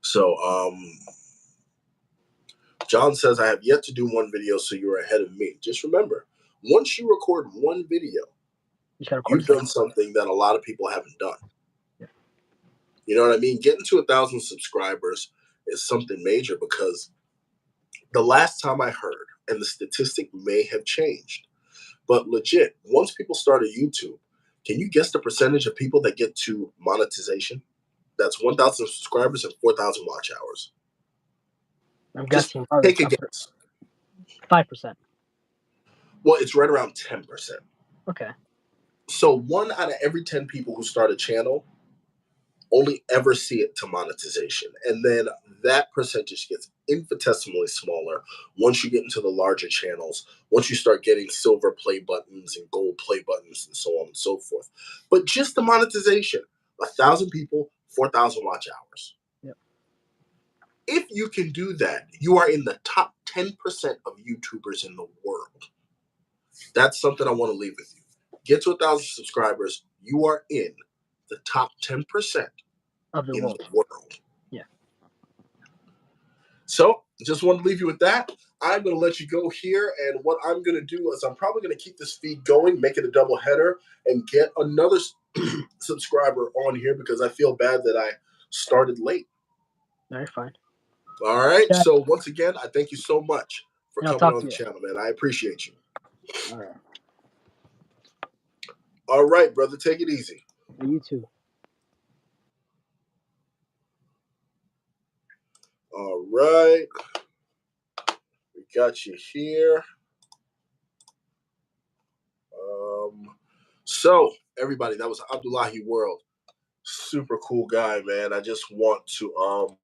So, John says, I have yet to do one video, so you're ahead of me. Just remember, once you record one video, you've done something that a lot of people haven't done. Yeah. You know what I mean? Getting to 1,000 subscribers is something major, because the last time I heard, and the statistic may have changed, but legit, once people start a YouTube, can you guess the percentage of people that get to monetization? That's 1,000 subscribers and 4,000 watch hours. I'm Just guessing take a guess. 5%. Well, it's right around 10%. Okay. So 1 out of every 10 people who start a channel only ever see it to monetization. And then that percentage gets infinitesimally smaller once you get into the larger channels, once you start getting silver play buttons and gold play buttons and so on and so forth. But just the monetization, 1,000 people, 4,000 watch hours. Yep. If you can do that, you are in the top 10% of YouTubers in the world. That's something I want to leave with you. Get to 1,000 subscribers, you are in the top 10% of the in world. the world. Yeah. So, just want to leave you with that. I'm going to let you go here, and what I'm going to do is I'm probably going to keep this feed going, make it a double header, and get another subscriber on here, because I feel bad that I started late. Very fine. All right. Yeah. So, once again, I thank you so much for And I'll coming talk on to the you. channel, man. I appreciate you. All right. All right, brother. Take it easy. You too. All right. We got you here. So, everybody, that was Abdullahi World. Super cool guy, man. I just want to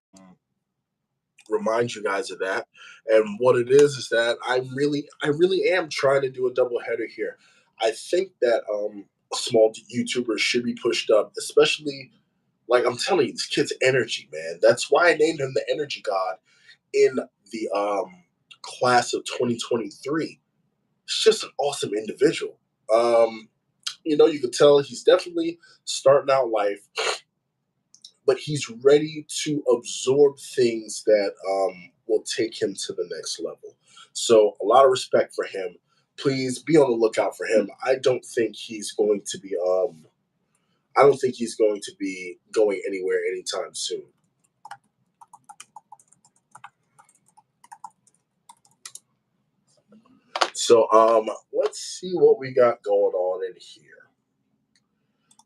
remind you guys of that. And what it is that I really am trying to do a double header here. I think that small YouTubers should be pushed up, especially, like I'm telling you, this kid's energy, man. That's why I named him the Energy God in the class of 2023. He's just an awesome individual. You could tell he's definitely starting out life, but he's ready to absorb things that will take him to the next level. So a lot of respect for him. Please be on the lookout for him. I don't think he's going to be going anywhere anytime soon. So let's see what we got going on in here.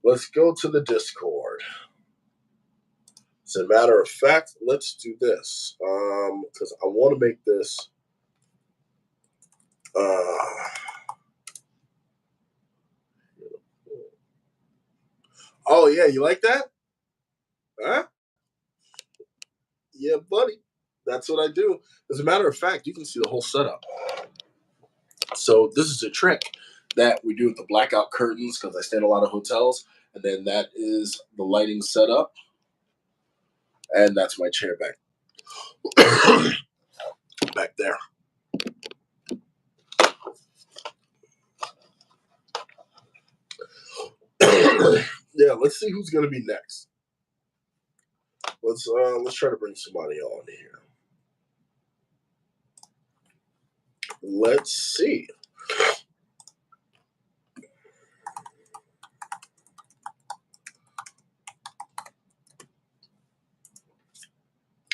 Let's go to the Discord. As a matter of fact, let's do this because I want to make this. Oh yeah, you like that? Huh? Yeah, buddy. That's what I do. As a matter of fact, you can see the whole setup. So this is a trick that we do with the blackout curtains, because I stay in a lot of hotels, and then that is the lighting setup, and that's my chair back back there. Yeah, let's see who's gonna be next. Let's try to bring somebody on here. Let's see.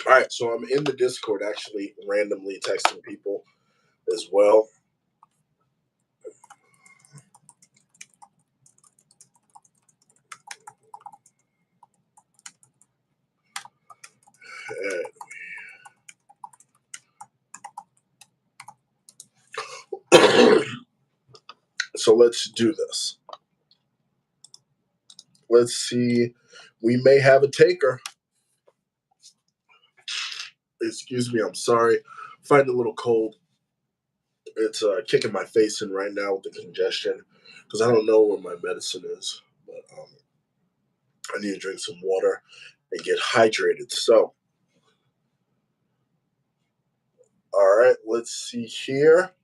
All right, so I'm in the Discord, actually randomly texting people as well. So let's do this. Let's see. We may have a taker. Excuse me, I'm sorry. Find a little cold. It's kicking my face in right now with the congestion, because I don't know where my medicine is. But I need to drink some water and get hydrated. So, all right, let's see here.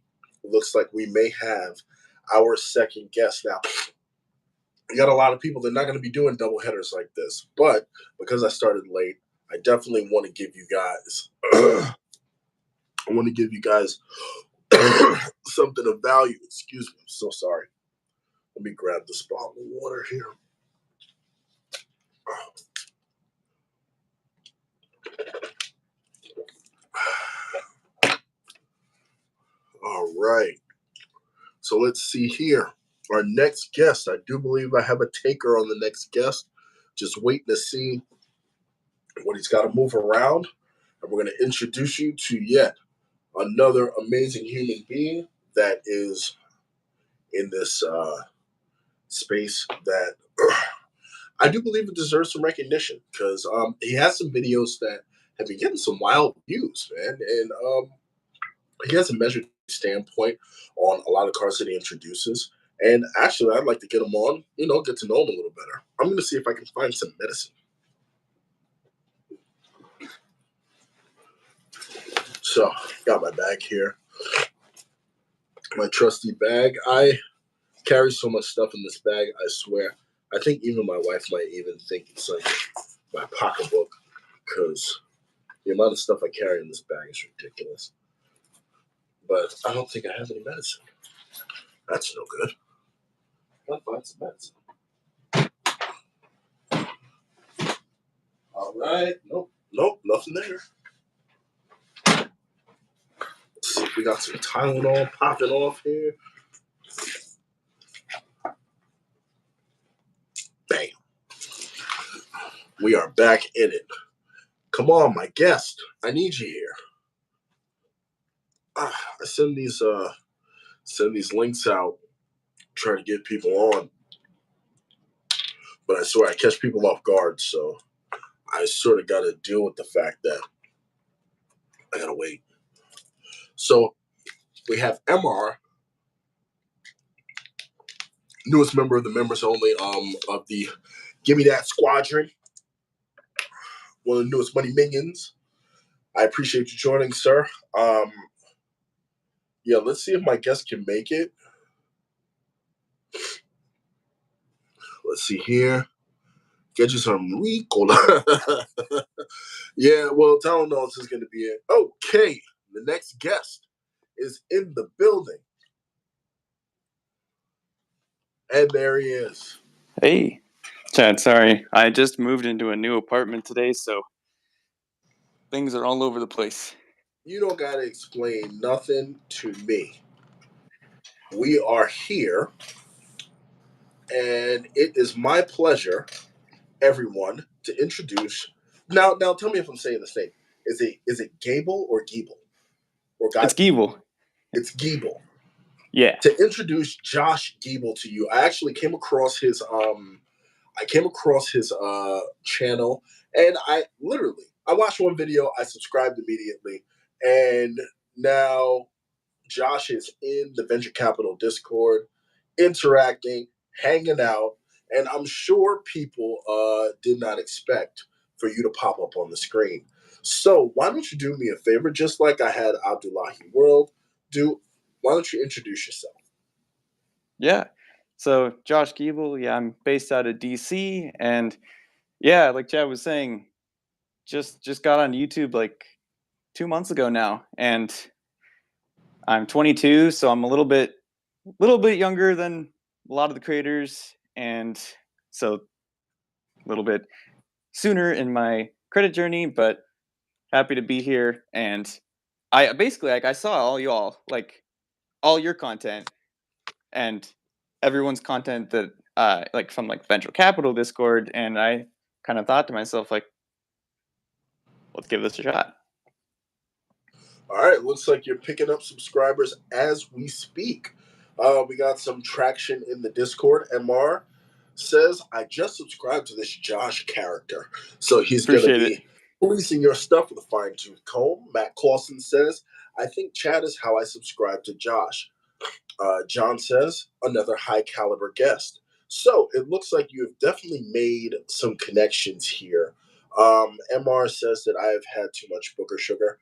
Looks like we may have our second guest. Now, you got a lot of people that are not going to be doing double headers like this, but because I started late, I definitely want to give you guys. I want to give you guys something of value. Excuse me. I'm so sorry. Let me grab this bottle of water here. All right. So let's see here. Our next guest. I do believe I have a taker on the next guest. Just waiting to see what he's got to move around. And we're going to introduce you to yet another amazing human being that is in this space that I do believe it deserves some recognition because he has some videos that have been getting some wild views, man. And he has a measured standpoint on a lot of cars that he introduces. And actually, I'd like to get him on, get to know him a little better. I'm going to see if I can find some medicine. So, got my bag here. My trusty bag. I carry so much stuff in this bag, I swear. I think even my wife might even think it's like my pocketbook because the amount of stuff I carry in this bag is ridiculous. But I don't think I have any medicine. That's no good. I'll find some medicine. All right. Nope, nothing there. Let's see if we got some Tylenol popping off here. Bam. We are back in it. Come on, my guest. I need you here. I send these links out, try to get people on. But I swear I catch people off guard, so I sort of got to deal with the fact that I got to wait. So we have MR, newest member of the members only of the Give Me That Squadron, one of the newest money minions. I appreciate you joining, sir. Yeah, let's see if my guest can make it. Let's see here. Get you some Ricola. Yeah, well, Tylenol is going to be it. Okay, the next guest is in the building. And there he is. Hey, Chad, sorry. I just moved into a new apartment today, so things are all over the place. You don't got to explain nothing to me. We are here, and it is my pleasure, everyone, to introduce. Now, tell me if I'm saying this name. Is it Gable or Giebel? Or God? It's Giebel. It's Giebel. Yeah. To introduce Josh Giebel to you, I actually came across his channel, and I watched one video, I subscribed immediately, and now Josh is in the Venture Capital Discord, interacting, hanging out, and I'm sure people did not expect for you to pop up on the screen. So why don't you do me a favor, just like I had Abdullahi World do? Why don't you introduce yourself? Yeah. So Josh Giebel, yeah, I'm based out of DC, and yeah, like Chad was saying, just got on YouTube like 2 months ago now, and I'm 22, so I'm a little bit younger than a lot of the creators, and so a little bit sooner in my credit journey, but happy to be here. And I basically, like, I saw all your content and everyone's content that like from like Venture Capital Discord, and I kind of thought to myself, like, let's give this a shot. All right, looks like you're picking up subscribers as we speak. We got some traction in the Discord. MR says, I just subscribed to this Josh character. So he's going to be policing your stuff with a fine-tooth comb. Matt Clausen says, I think Chad is how I subscribe to Josh. John says, another high-caliber guest. So it looks like you have definitely made some connections here. MR says that I have had too much booger sugar.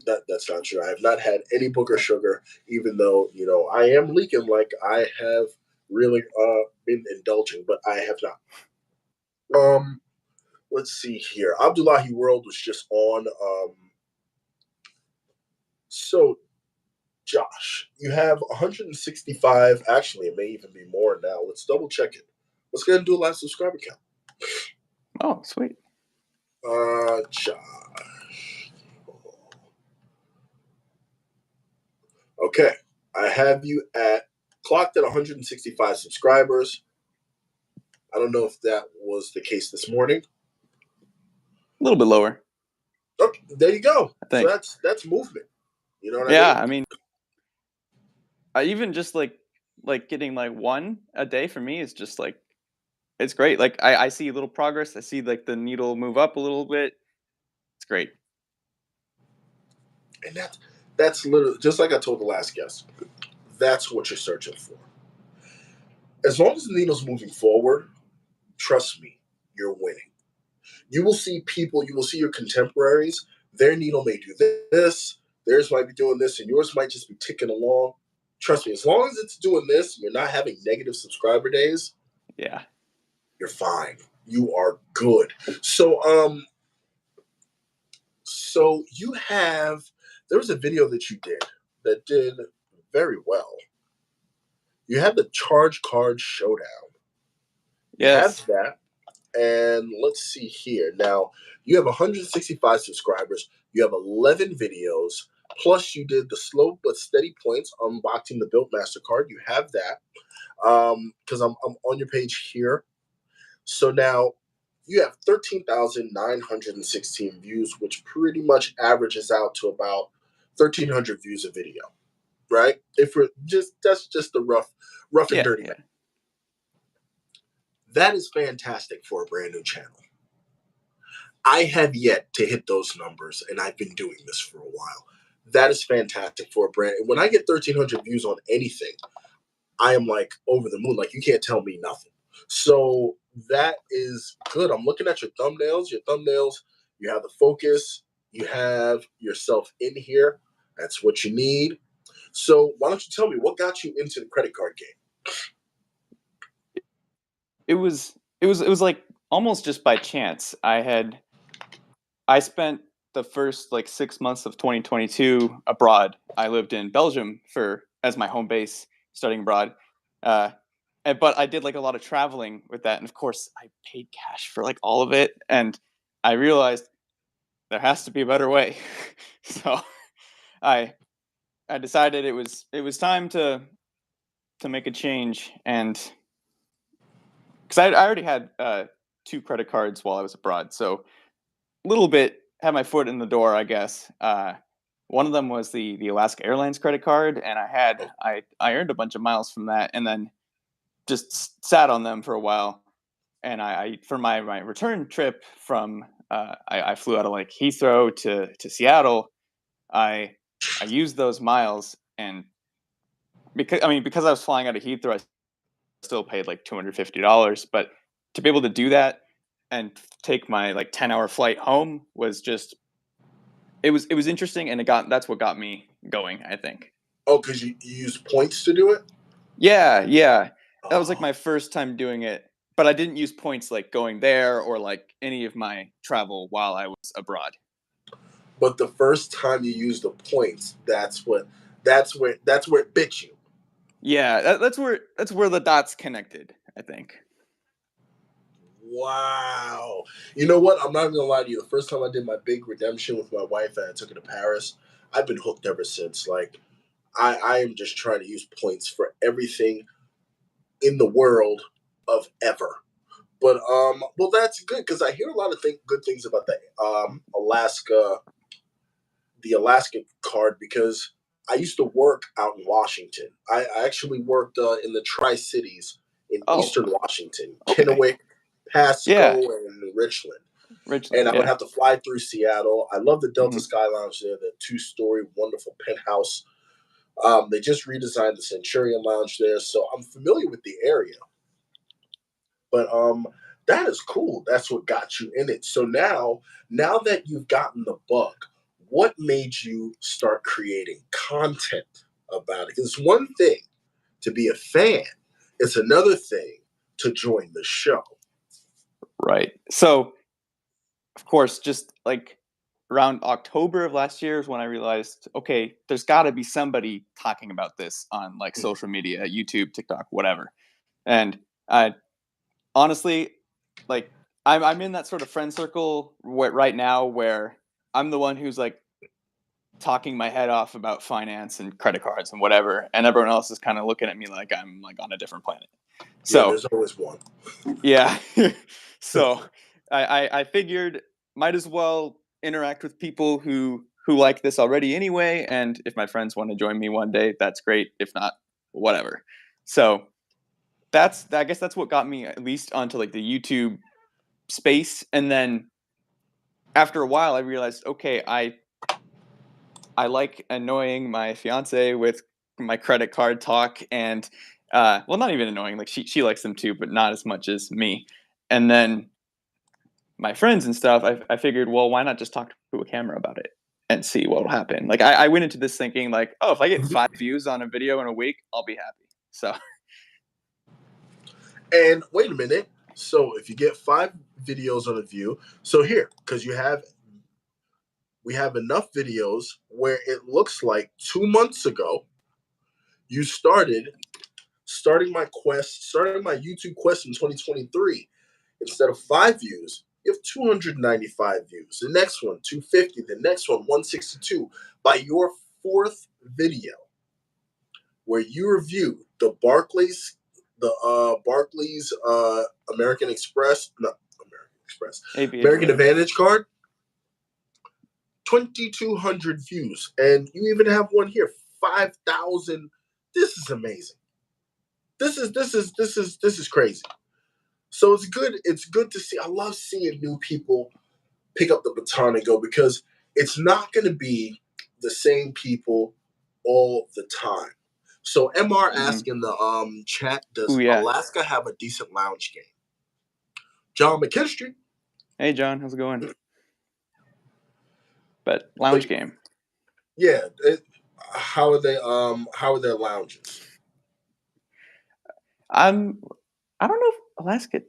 That's not true. I have not had any booger sugar, even though I am leaking like I have really been indulging, but I have not. Um, let's see here. Abdullahi World was just on. So Josh, you have 165. Actually, it may even be more now. Let's double check it. Let's go ahead and do a live subscriber count. Oh, sweet. Josh. Okay, I have you at clocked at 165 subscribers. I don't know if that was the case this morning. A little bit lower. Okay, there you go. I think. So that's movement. You know what Yeah, I mean? I mean, I even just like getting like one a day for me is just like it's great. Like I see little progress. I see like the needle move up a little bit. It's great. And that's literally just like I told the last guest. That's what you're searching for. As long as the needle's moving forward, trust me, you're winning. You will see people, you will see your contemporaries, their needle may do this, theirs might be doing this, and yours might just be ticking along. Trust me, as long as it's doing this, you're not having negative subscriber days, Yeah. you're fine. You are good. So you have there was a video that you did that did very well. You had the Charge Card Showdown. You Yes. have that. And let's see here. Now, you have 165 subscribers. You have 11 videos. Plus, you did the slow but steady points unboxing the Built Master card. You have that because I'm on your page here. So now you have 13,916 views, which pretty much averages out to about 1,300 views a video, right? If we're that's just the rough and Yeah. dirty. Yeah. That is fantastic for a brand new channel. I have yet to hit those numbers, and I've been doing this for a while. That is fantastic for a brand. And when I get 1,300 views on anything, I am like over the moon. Like, you can't tell me nothing. So that is good. I'm looking at your thumbnails. You have the focus. You have yourself in here. That's what you need. So why don't you tell me what got you into the credit card game? It was like almost just by chance. I spent the first like 6 months of 2022 abroad. I lived in Belgium as my home base, studying abroad. But I did like a lot of traveling with that, and of course, I paid cash for like all of it, and I realized there has to be a better way. So I decided it was time to make a change, and because I already had 2 credit cards while I was abroad, so a little bit had my foot in the door, I guess. One of them was the Alaska Airlines credit card, and I earned a bunch of miles from that, and then just sat on them for a while. And I for my return trip from I flew out of like Heathrow to Seattle. I used those miles, and because I was flying out of Heathrow, I still paid like $250. But to be able to do that and take my like 10-hour flight home was just it was interesting, and that's what got me going, I think. Oh, because you use points to do it? Yeah. That was like Oh. my first time doing it, but I didn't use points like going there or like any of my travel while I was abroad. But the first time you use the points, that's where it bit you. Yeah, that's where the dots connected, I think. Wow. You know what? I'm not gonna lie to you. The first time I did my big redemption with my wife and I took her to Paris, I've been hooked ever since. Like, I am just trying to use points for everything in the world of ever. But well, that's good because I hear a lot of good things about the Alaska card because I used to work out in Washington. I actually worked in the Tri Cities in Oh, Eastern Washington, okay. Kennewick, Pasco, Yeah. and Richland. Richland, And I would yeah. have to fly through Seattle. I love the Delta Mhm. Sky Lounge there, the 2-story wonderful penthouse. They just redesigned the Centurion Lounge there, so I'm familiar with the area. But that is cool. That's what got you in it. So now that you've gotten the bug, what made you start creating content about it? 'Cause it's one thing to be a fan, it's another thing to join the show. Right. So, of course, just like around October of last year is when I realized, okay, there's got to be somebody talking about this on like social media, YouTube, TikTok, whatever. And I honestly, like, I'm in that sort of friend circle right now where I'm the one who's like talking my head off about finance and credit cards and whatever, and everyone else is kind of looking at me like I'm like on a different planet. Yeah, So there's always one. yeah, so I figured might as well interact with people who like this already anyway, and if my friends want to join me one day, that's great. If not, whatever. So I guess that's what got me at least onto like the YouTube space, and then after a while, I realized, okay, I like annoying my fiance with my credit card talk, and well, not even annoying. Like she likes them too, but not as much as me. And then my friends and stuff, I figured, well, why not just talk to a camera about it and see what will happen? Like I went into this thinking like, oh, if I get 5 views on a video in a week, I'll be happy. So And wait a minute. So if you get 5 videos on a view, so here, because we have enough videos where it looks like 2 months ago you starting my YouTube quest in 2023. Instead of 5 views, you have 295 views. The next one, 250. The next one, 162. By your 4th video, where you review the Barclays American Express, not American Express, American Advantage card, 2,200 views, and you even have one here, 5,000. This is amazing. This is crazy. So it's good. It's good to see. I love seeing new people pick up the baton and go, because it's not going to be the same people all the time. So MR asked in the chat, does Alaska have a decent lounge game? John McKinstry. Hey John, how's it going? But lounge game. Yeah. How are they? How are their lounges? I don't know if Alaska.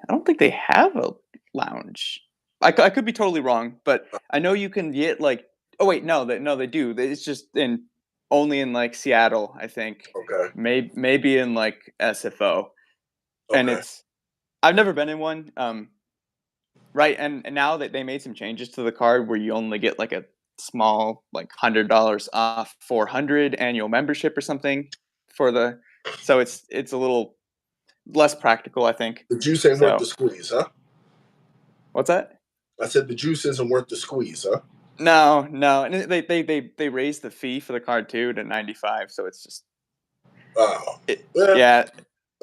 I don't think they have a lounge. I could be totally wrong, but I know you can get like. Oh wait, no, they do. It's just only in like Seattle, I think. Okay. Maybe in like SFO, and it's. I've never been in one. Right, and now that they made some changes to the card where you only get like a small like $100 off 400 annual membership or something for the. So it's a little less practical, I think. The juice ain't worth the squeeze, huh? What's that? I said the juice isn't worth the squeeze, huh? No, and they raised the fee for the card too to $95, so it's just. Oh. Yeah,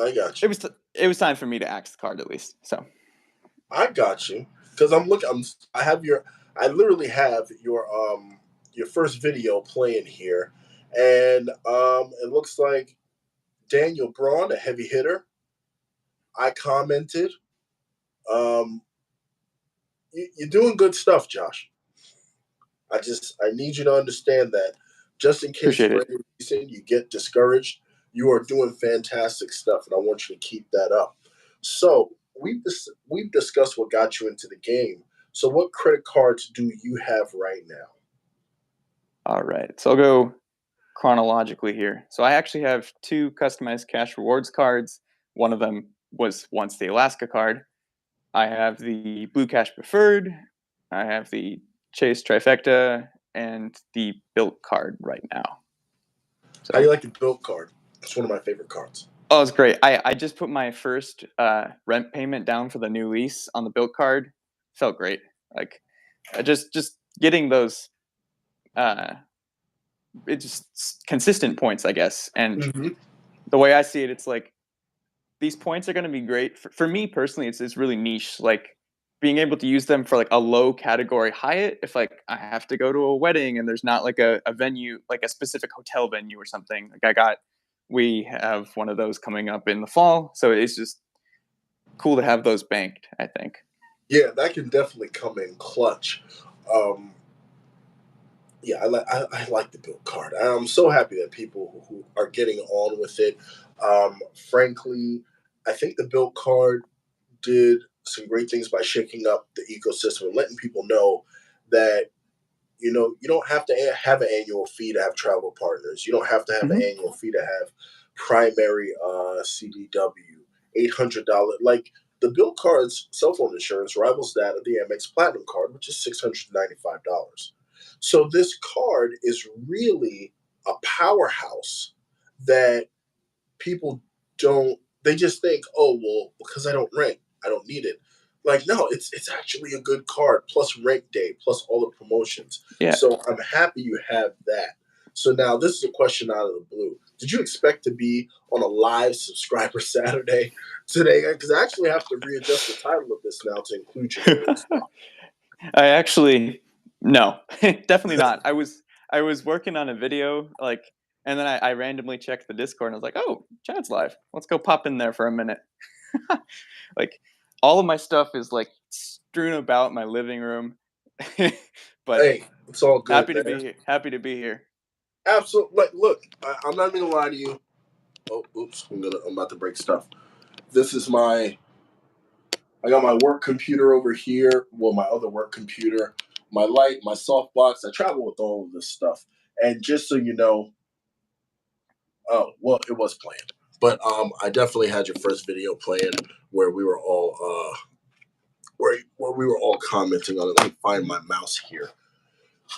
I got you. It was time for me to axe the card at least. So. I got you, because I literally have your first video playing here, and it looks like Daniel Braun, a heavy hitter. I commented, you're doing good stuff, Josh. I need you to understand that, just in case for any reason you get discouraged, you are doing fantastic stuff, and I want you to keep that up. So we've discussed what got you into the game. So what credit cards do you have right now? All right, so I'll go chronologically here. So I actually have 2 customized cash rewards cards. One of them was once the Alaska card. I have the Blue Cash Preferred. I have the Chase Trifecta and the Built card right now. So, how do you like the Built card? It's one of my favorite cards. Oh, it's great. I just put my first rent payment down for the new lease on the Built card. Felt great. Like just getting those it's just consistent points, I guess. And the way I see it, it's like these points are going to be great for me personally. It's really niche, like being able to use them for like a low category Hyatt. If like I have to go to a wedding and there's not like a venue, like a specific hotel venue or something, like we have one of those coming up in the fall. So it's just cool to have those banked, I think. Yeah, that can definitely come in clutch. yeah, I like the build card. I'm so happy that people who are getting on with it. Frankly, I think the build card did some great things by shaking up the ecosystem and letting people know that you don't have to have an annual fee to have travel partners. You don't have to have an Hmm. annual fee to have primary CDW. $800 like the bill card's cell phone insurance rivals that of the Amex Platinum card, which is $695. So this card is really a powerhouse that people don't they just think, oh well, because I don't rent, I don't need it. Like no, it's actually a good card plus rent day plus all the promotions. Yeah. So I'm happy you have that. So now this is a question out of the blue. Did you expect to be on a live subscriber Saturday today? Because I actually have to readjust the title of this now to include your name and stuff. I actually no, definitely not. I was working on a video like, and then I randomly checked the Discord and I was like, oh, Chad's live. Let's go pop in there for a minute. Like all of my stuff is like strewn about my living room, but Hey, it's all good, happy to be man. here. Happy to be here. Absolutely. Like, look, I'm not even gonna lie to you. Oh, oops! I'm about to break stuff. This is I got my work computer over here. Well, my other work computer, my light, my softbox. I travel with all of this stuff. And just so you know, oh, well, it was planned. But I definitely had your first video playing where we were all where we were all commenting on it. Let me find my mouse here.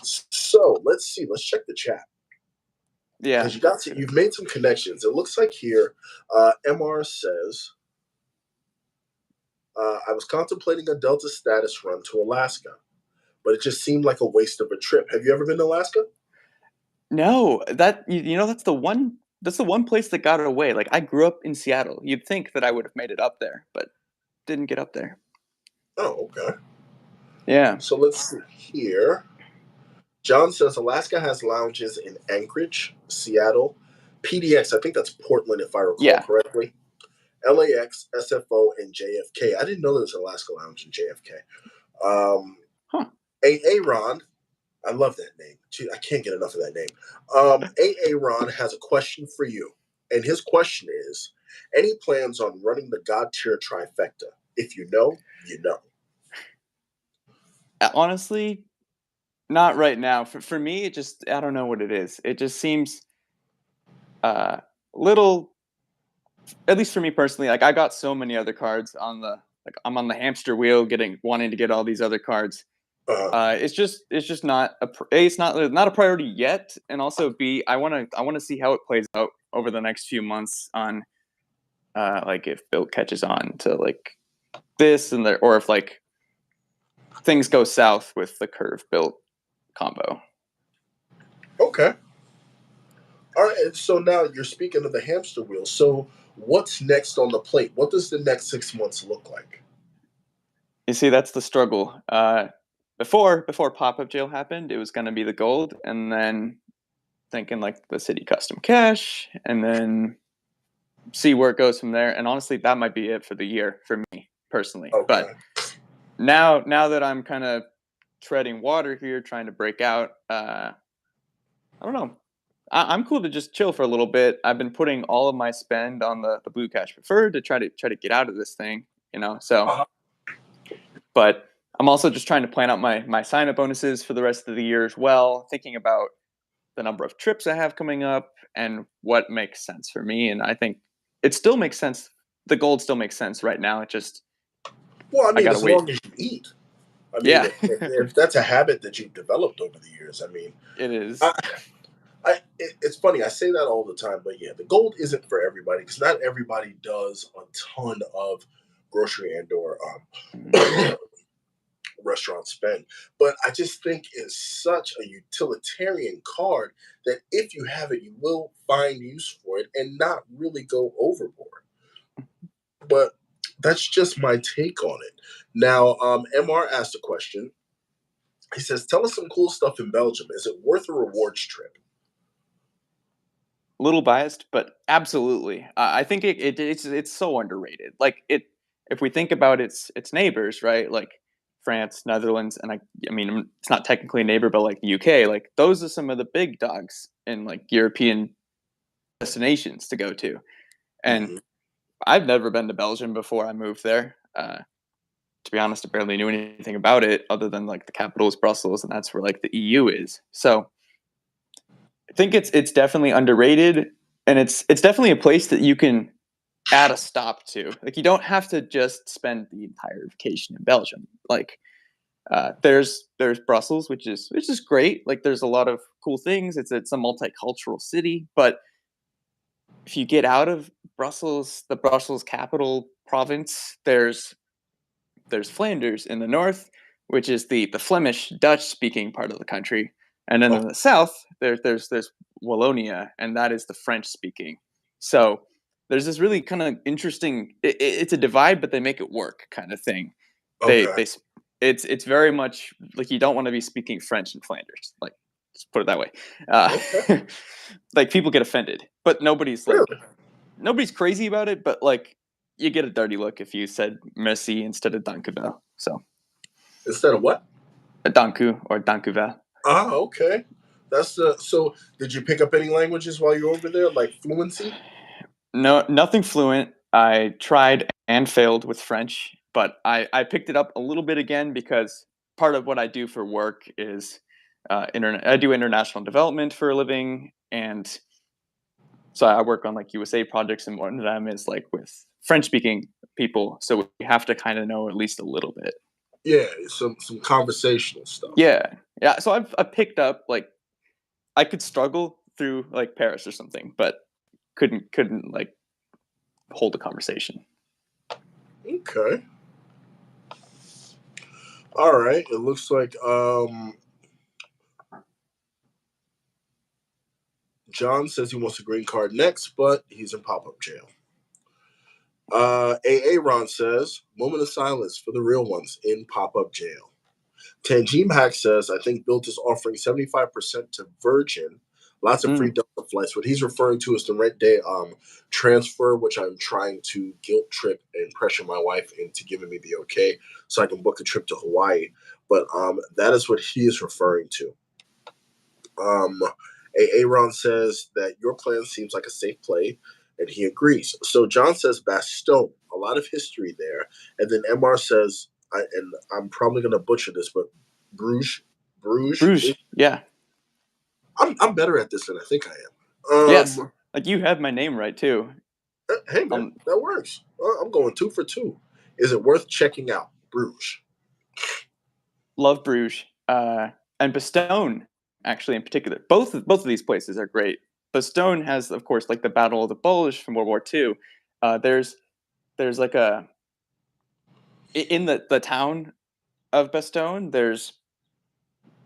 So let's see. Let's check the chat Yeah. because you've made some connections. It looks like here, Mr. says, I was contemplating a Delta status run to Alaska, but it just seemed like a waste of a trip. Have you ever been to Alaska? No, that's the one place that got away. Like I grew up in Seattle. You'd think that I would have made it up there, but didn't get up there. Oh, okay. Yeah. So let's see here. John says Alaska has lounges in Anchorage, Seattle, PDX, I think that's Portland if I recall Yeah. correctly, LAX, SFO, and JFK. I didn't know there was an Alaska lounge in JFK. Huh. Ron, I love that name. Gee, I can't get enough of that name. Ron has a question for you. And his question is, any plans on running the God tier trifecta? If you know, you know. Honestly, not right now. For me, it just I don't know what it is. It just seems little, at least for me personally. Like I got so many other cards on the like I'm on the hamster wheel, wanting to get all these other cards. It's just not it's not a priority yet, and also B, I want to see how it plays out over the next few months on like if build catches on to like this or if like things go south with the curve built combo. Okay. All right. And so now you're speaking of the hamster wheel. So what's next on the plate? What does the next 6 months look like? You see, that's the struggle. Before pop up jail happened, it was going to be the gold, and then thinking like the city custom cash, and then see where it goes from there. And honestly, that might be it for the year for me personally. Okay. But now that I'm kind of treading water here, trying to break out, I don't know. I'm cool to just chill for a little bit. I've been putting all of my spend on the blue cash preferred to try to get out of this thing, So, Uh-huh. but I'm also just trying to plan out my sign up bonuses for the rest of the year as well. Thinking about the number of trips I have coming up and what makes sense for me. And I think it still makes sense. The gold still makes sense right now. It just Well, I I mean, gotta as wait. long as you eat. I mean, Yeah, if that's a habit that you've developed over the years, I mean, it is. I, it's funny. I say that all the time, but yeah, the gold isn't for everybody because not everybody does a ton of grocery and/or restaurant spend. But I just think it's such a utilitarian card that if you have it, you will find use for it and not really go overboard. But that's just my take on it. Now, MR asked a question. He says, "Tell us some cool stuff in Belgium. Is it worth a rewards trip?" A little biased, but absolutely. I think it's so underrated. Like if we think about its neighbors, right? Like France, Netherlands, and I mean, it's not technically a neighbor, but like the UK, like those are some of the big dogs in like European destinations to go to. And Mhm. I've never been to Belgium before I moved there. To be honest, I barely knew anything about it other than like the capital is Brussels, and that's where like the EU is. So I think it's definitely underrated, and it's definitely a place that you can add a stop to. Like you don't have to just spend the entire vacation in Belgium. Like there's Brussels, which is great. Like there's a lot of cool things. It's a multicultural city, but if you get out of Brussels, the Brussels capital province, there's Flanders in the north, which is the Flemish Dutch speaking part of the country, and then Oh, in the south there's Wallonia, and that is the French speaking. So there's this really kind of interesting. It's a divide, but they make it work kind of thing. okay. It's very much like you don't want to be speaking French in Flanders. Like, just put it that way. Uh, Okay. like people get offended, but Really? nobody's crazy about it. But like you get a dirty look if you said merci instead of dankjewel. So Instead of what? a danku or dankjewel. Ah, okay. That's the. So, did you pick up any languages while you were over there, like fluency? No, nothing fluent. I tried and failed with French, but I picked it up a little bit again because part of what I do for work is I do international development for a living, and so I work on like USA projects, and one of them is like with French speaking people. So we have to kind of know at least a little bit. Yeah, some conversational stuff. Yeah, yeah. So I picked up like I could struggle through like Paris or something, but couldn't like hold a conversation. Okay. All right. It looks like John says he wants a green card next, but he's in pop-up jail. AA Ron says, moment of silence for the real ones in pop-up jail. Tanjim Hack says, I think Built is offering 75% to Virgin. Lots of free Mm. Delta flights. What he's referring to is the rent day transfer, which I'm trying to guilt trip and pressure my wife into giving me the okay so I can book a trip to Hawaii. But that is what he is referring to. Aaron says that your plan seems like a safe play, and he agrees. So John says Bastogne, a lot of history there. And then MR says, and I'm probably going to butcher this, but Bruges. Bruges, yeah. I'm better at this than I think I Yes, am. like you have my name right too. Hey, man, that works. I'm going 2 for 2. Is it worth checking out? Bruges. Love Bruges, and Bastogne, actually in particular. Both of these places are great. Bastogne has, of course, like the Battle of the Bulge from World War II. There's like in the town of Bastogne.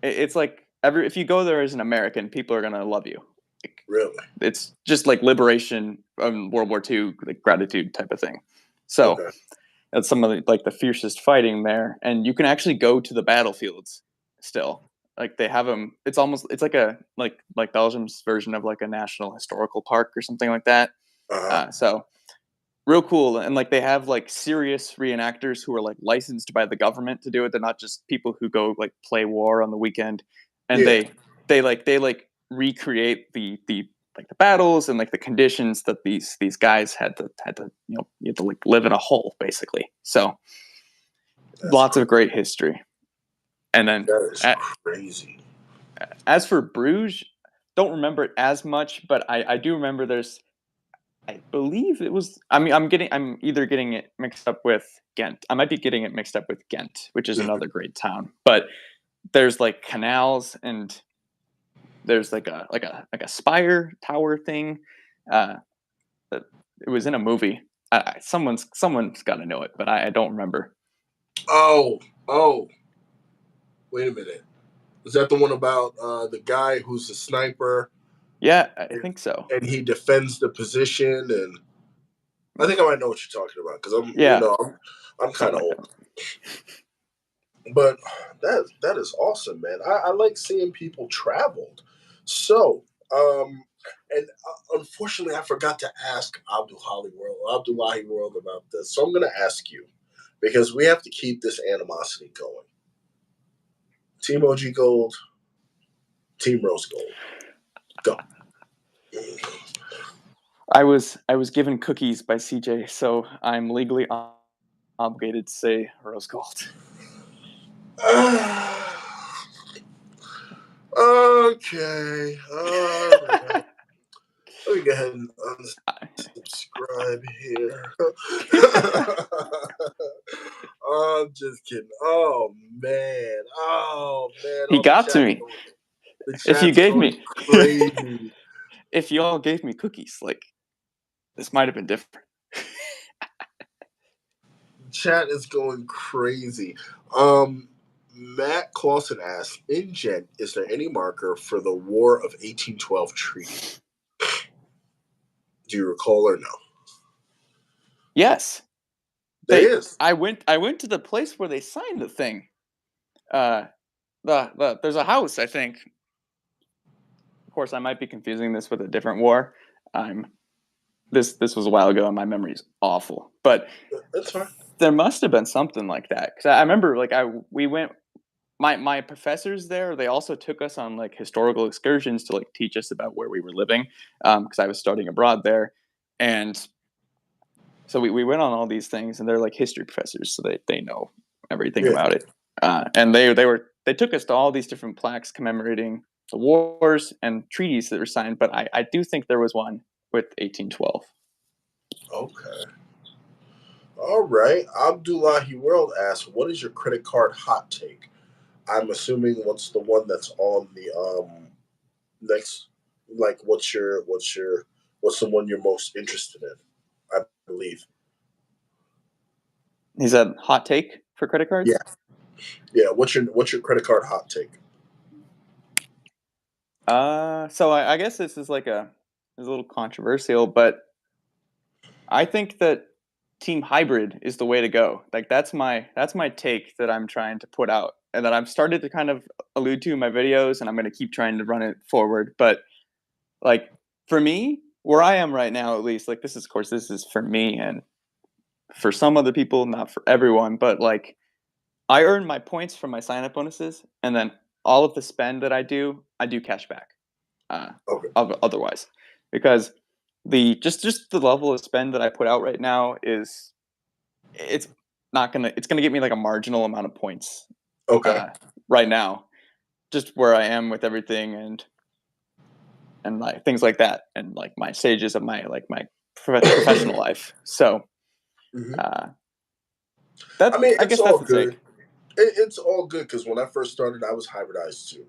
It's like if you go there as an American, people are gonna love you. Really? It's just like liberation World War II, like gratitude type of thing. So Okay. that's some of the fiercest fighting there, and you can actually go to the battlefields still. Like they have them. It's like a like Belgium's version of like a national historical park or something like that. Uh-huh. So real cool, and like they have like serious reenactors who are like licensed by the government to do it. They're not just people who go like play war on the weekend, and Yeah. they recreate the like the battles and like the conditions that these guys had to you had to like live in a hole basically. So That's lots of great history. And then That is crazy. as for Bruges, don't remember it as much, but I do remember I believe it was. I mean, I'm either getting it mixed up with Ghent. I might be getting it mixed up with Ghent, which is another great town. But there's like canals, and there's like a spire tower thing. That it was in a movie. Someone's got to know it, but I don't remember. Oh, wait a minute. Is that the one about the guy who's a sniper Yeah, I think so. and he defends the position? And I think I might know what you're talking about because Yeah, I'm kind something of like old. that. But that is awesome, man. I like seeing people traveled. So, and unfortunately, I forgot to ask Abdullahi World about this. So I'm going to ask you. because we have to keep this animosity going. Team OG Gold, Team Rose Gold. Go. I was given cookies by CJ, so I'm legally obligated to say rose gold. Okay. All right. Let me go ahead and unsubscribe here. I'm just kidding. Oh man. He All the got to chat's me. going, the If you chat's gave going me, crazy. if you all gave me cookies, like this might have been different. Chat is going crazy. Matt Clausen asks, in Gent, is there any marker for the War of 1812 treaty? Do you recall or no? Yes, There is. I went to the place where they signed the thing. There's a house, I think. Of course, I might be confusing this with a different war. This was a while ago, and my memory's awful. But That's fine. there must have been something like that, because I remember, like, we went. My professors there, they also took us on like historical excursions to like teach us about where we were living, because I was studying abroad there, and so we went on all these things, and they're like history professors, so they know everything about it. And they took us to all these different plaques commemorating the wars and treaties that were signed, but I do think there was one with 1812. Okay. All right. Abdullahi World asks, what is your credit card hot take? I'm assuming what's the one that's on the next, like what's the one you're most interested in? I believe. Is that hot take for credit cards? Yeah. Yeah. What's your credit card hot take? So I guess this is a little controversial, but I think that team hybrid is the way to go. Like that's my take that I'm trying to put out, and that I've started to kind of allude to in my videos, and I'm going to keep trying to run it forward. But like for me, where I am right now, at least, like this is for me, and for some other people, not for everyone. But like I earn my points from my sign up bonuses, and then all of the spend that I do cash back. Okay. Otherwise, because the just the level of spend that I put out right now it's gonna get me like a marginal amount of points Okay. right now, just where I am with everything, and like things like that, and like my stages of my professional life. So Mm-hmm. that I mean, I it's guess that's all the good. take. It's all good because when I first started, I was hybridized too.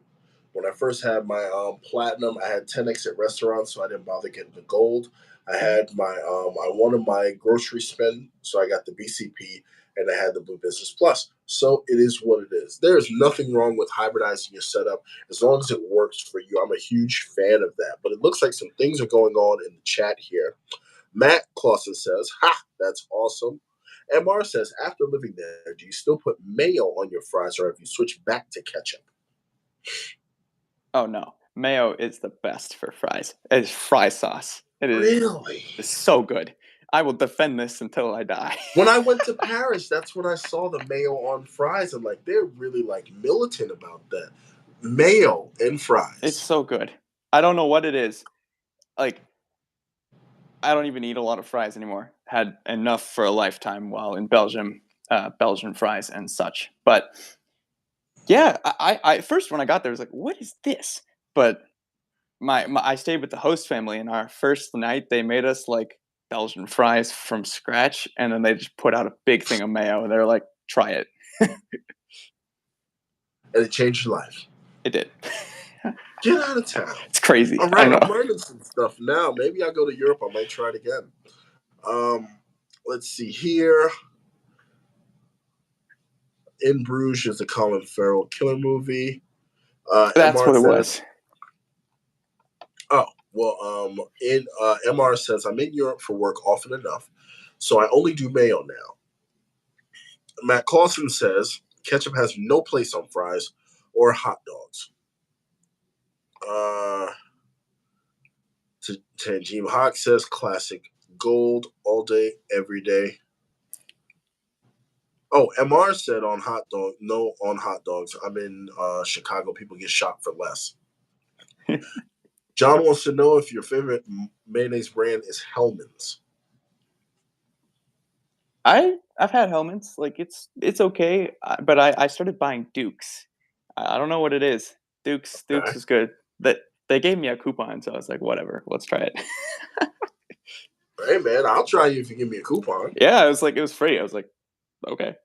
When I first had my platinum, I had 10x at restaurants, so I didn't bother getting the gold. I had my I wanted my grocery spend, so I got the BCP, and I had the Blue Business Plus. So it is what it is. There is nothing wrong with hybridizing your setup as long as it works for you. I'm a huge fan of that. But it looks like some things are going on in the chat here. Matt Clausen says, "Ha, that's awesome." MR says, after living there, do you still put mayo on your fries or have you switched back to ketchup? Oh no, mayo is the best for fries. It's fry sauce. It is Really? so good. I will defend this until I die. When I went to Paris, that's when I saw the mayo on fries. And like, they're really like militant about that. Mayo in fries. It's so good. I don't know what it is. Like, I don't even eat a lot of fries anymore. Had enough for a lifetime while in Belgium, Belgian fries and such. But yeah, I first when I got there I was like, what is this? But I stayed with the host family, and our first night they made us like Belgian fries from scratch, and then they just put out a big thing of mayo, and they were like, try it. And it changed your life. It did. Get out of town. It's crazy. All I right, don't I'm know. learning some stuff now. Maybe I'll go to Europe. I might try it again. Let's see here. In Bruges is a Colin Farrell killer movie. That's MR what it says, was. oh, well, MR says, I'm in Europe for work often enough, so I only do mayo now. Matt Clausen says, ketchup has no place on fries or hot dogs. Tanjim Hawk says, classic gold all day, every day. Oh, MR said on hot dog, no on hot dogs. I'm in Chicago. People get shot for less. John wants to know if your favorite mayonnaise brand is Hellman's. I've had Hellman's, like it's okay, but I started buying Dukes. I don't know what it is. Dukes Okay. is good. That they gave me a coupon, so I was like, whatever, let's try it. Hey man, I'll try you if you give me a coupon. Yeah, it was free. I was like, okay.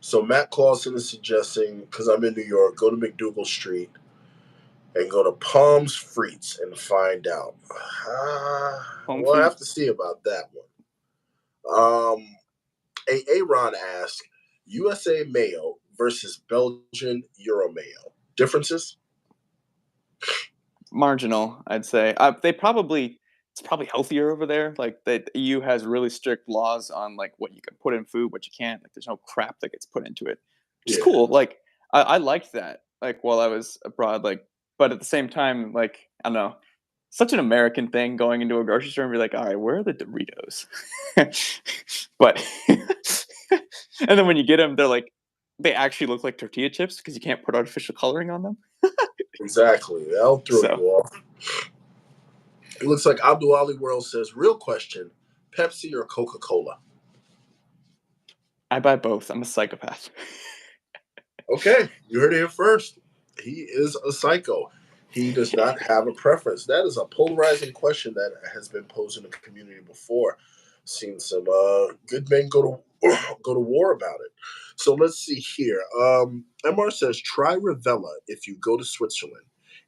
So Matt Clausen is suggesting, because I'm in New York, go to McDougal Street and go to Palms Frites and find out. Home We'll have feet. to see about that one. Aaron asked, USA mayo versus Belgian Euro mayo. Differences? Marginal, I'd say. It's probably healthier over there. Like the EU has really strict laws on like what you can put in food, what you can't. Like there's no crap that gets put into it, which is Yeah, cool. Like I liked that. Like while I was abroad, like but at the same time, like I don't know, such an American thing going into a grocery store and be like, all right, where are the Doritos? But and then when you get them, they're like they actually look like tortilla chips because you can't put artificial coloring on them. exactly. That'll throw So you off. It looks like Abdul Ali World says, real question, Pepsi or Coca Cola? I buy both. I'm a psychopath. Okay, you heard it here first. He is a psycho. He does not have a preference. That is a polarizing question that has been posed in the community before. Seen some good men go to go to war about it. So let's see here. MR says try Rivella if you go to Switzerland.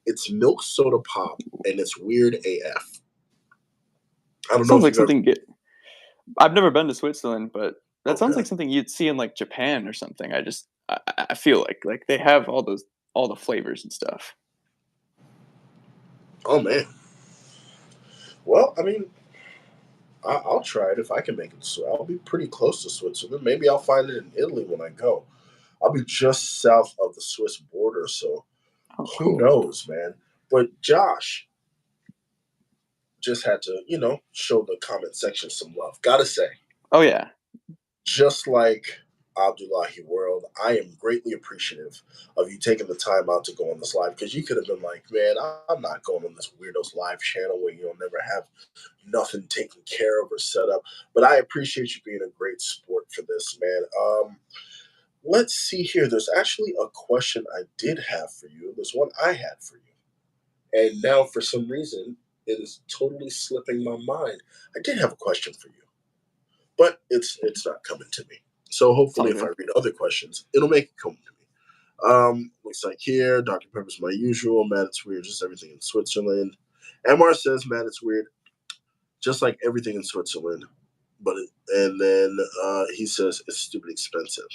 It's milk soda pop and it's weird AF. I don't know Sounds if like you've ever. something get. I've never been to Switzerland, but that sounds Okay. like something you'd see in like Japan or something. I feel like they have all the flavors and stuff. Oh man. Well, I mean, I'll try it if I can make it. So I'll be pretty close to Switzerland. Maybe I'll find it in Italy when I go. I'll be just south of the Swiss border, so Oh, who cool. knows, man? But Josh just had to, show the comment section some love. Gotta say, Oh yeah. just like Abdullahi World, I am greatly appreciative of you taking the time out to go on this live because you could have been like, man, I'm not going on this weirdos live channel where you'll never have nothing taken care of or set up. But I appreciate you being a great sport for this, man. Let's see here. There's actually a question I did have for you. There's one I had for you. And now, for some reason, it is totally slipping my mind. I did have a question for you, but it's not coming to me. So It's all hopefully, if I good. read other questions, it'll make it come to me. Looks like here, Dr. Pepper's my usual. Matt, it's weird. Just everything in Switzerland. MR says, Matt, it's weird. Just like everything in Switzerland. And then he says it's stupid expensive.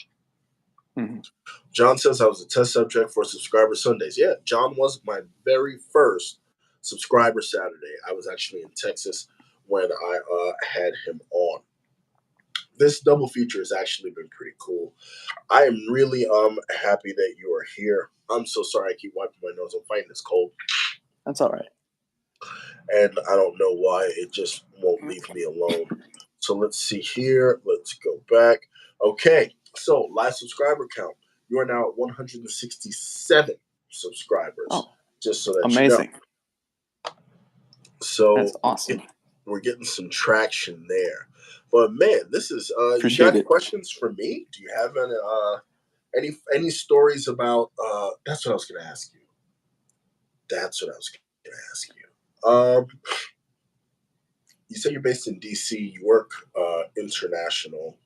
Mhm. John says I was a test subject for Subscriber Sundays. Yeah, John was my very first Subscriber Saturday. I was actually in Texas when I had him on. This double feature has actually been pretty cool. I am really happy that you are here. I'm so sorry I keep wiping my nose. I'm fighting this cold, That's all right. and I don't know why it just won't leave me alone. So let's see here. Let's go back. Okay, so live subscriber count. You are now at 167 subscribers. Oh, Just so that you know. amazing. So That's awesome. we're getting some traction there. But man, this is. You got Appreciate any it. questions for me? Do you have any stories about? That's what I was going to ask you. That's what I was going to ask you. You say you're based in DC. You work international.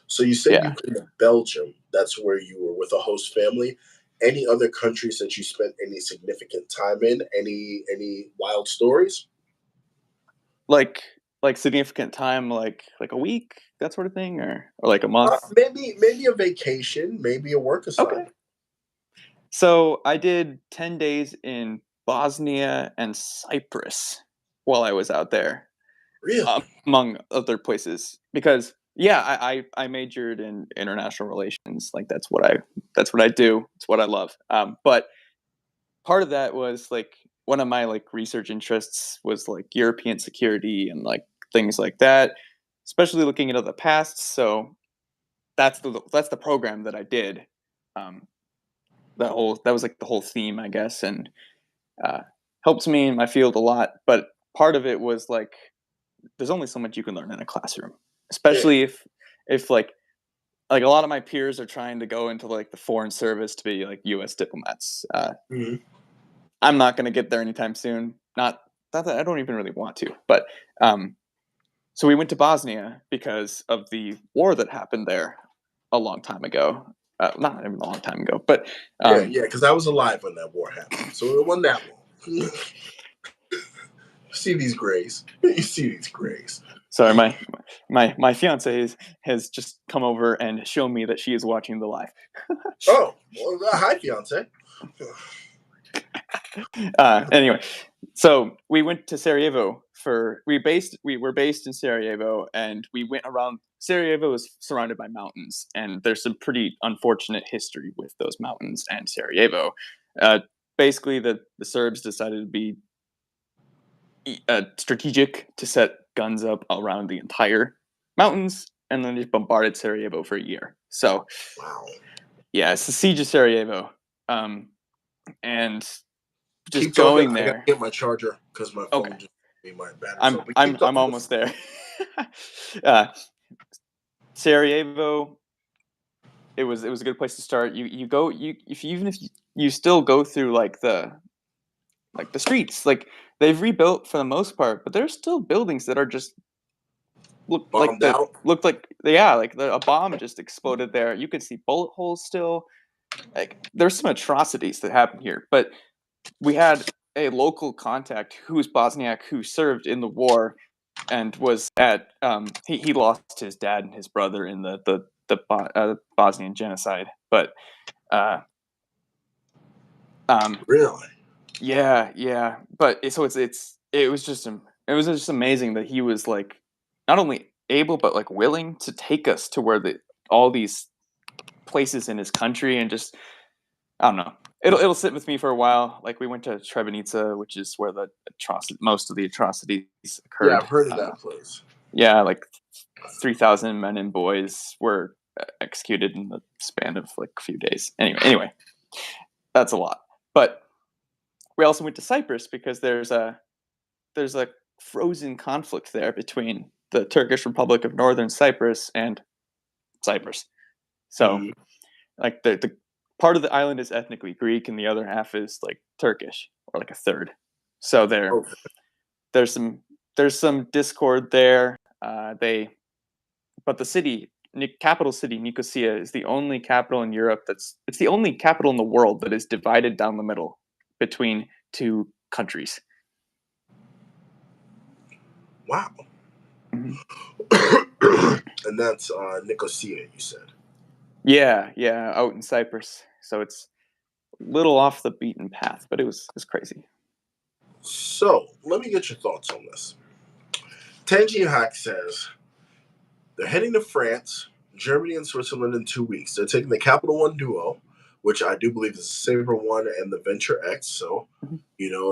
So you said Yeah. you've been to Belgium. That's where you were with a host family. Any other countries that you spent any significant time in? Any wild stories? Like significant time, like a week, that sort of thing, or like a month. Maybe a vacation, maybe a work Okay. assignment. So I did 10 days in Bosnia and Cyprus while I was out there, Really? among other places. Because yeah, I majored in international relations. Like that's what I do. It's what I love. But part of that was like one of my like research interests was like European security and like things like that, especially looking into the past. So that's the program that I did. That was like the whole theme, I guess, and helps me in my field a lot. But part of it was like, there's only so much you can learn in a classroom, especially if like a lot of my peers are trying to go into like the foreign service to be like U.S. diplomats. Mhm. I'm not going to get there anytime soon. Not that I don't even really want to, but so we went to Bosnia because of the war that happened there a long time ago. Not even a long time ago, but Yeah, because I was alive when that war happened, so it wasn't that long. You see these grays. You see these grays. sorry, my fiance has just come over and shown me that she is watching the live. Oh, well, hi, fiance. Anyway, so we went to Sarajevo we were based in Sarajevo, and we went around. Sarajevo is surrounded by mountains, and there's some pretty unfortunate history with those mountains and Sarajevo. Basically, the Serbs decided to be strategic to set guns up around the entire mountains, and then just bombarded Sarajevo for a year. So, Wow. yeah, it's the siege of Sarajevo, and just Keep talking. going I gotta there. get my charger because my phone Okay. just made my battery. I'm almost there. Sarajevo. It was a good place to start. Even if you still go through like the streets, like they've rebuilt for the most part, but there's still buildings that are just looked like a bomb just exploded there. You could see bullet holes still. Like there's some atrocities that happen here, but we had a local contact who was Bosniak who served in the war and was at he lost his dad and his brother in the Bosnian genocide, but Really? yeah, but it was just amazing that he was like not only able but like willing to take us to where all these places in his country, and just I don't know. It'll sit with me for a while. Like we went to Srebrenica, which is where most of the atrocities occurred. Yeah, I've heard of that place. Yeah, like 3,000 men and boys were executed in the span of like a few days. Anyway, that's a lot. But we also went to Cyprus because there's a frozen conflict there between the Turkish Republic of Northern Cyprus and Cyprus. So, Mhm. like the part of the island is ethnically Greek, and the other half is like Turkish, or like a third. So Okay. there's some discord there. But the capital city Nicosia is the only capital in Europe it's the only capital in the world that is divided down the middle between two countries. Wow. Mhm. And that's Nicosia, you said. Yeah, out in Cyprus. So it's a little off the beaten path, but it was crazy. So let me get your thoughts on this. Tanji Hack says they're heading to France, Germany, and Switzerland in 2 weeks. They're taking the Capital One Duo, which I do believe is the Saber One and the Venture X. So, Mhm.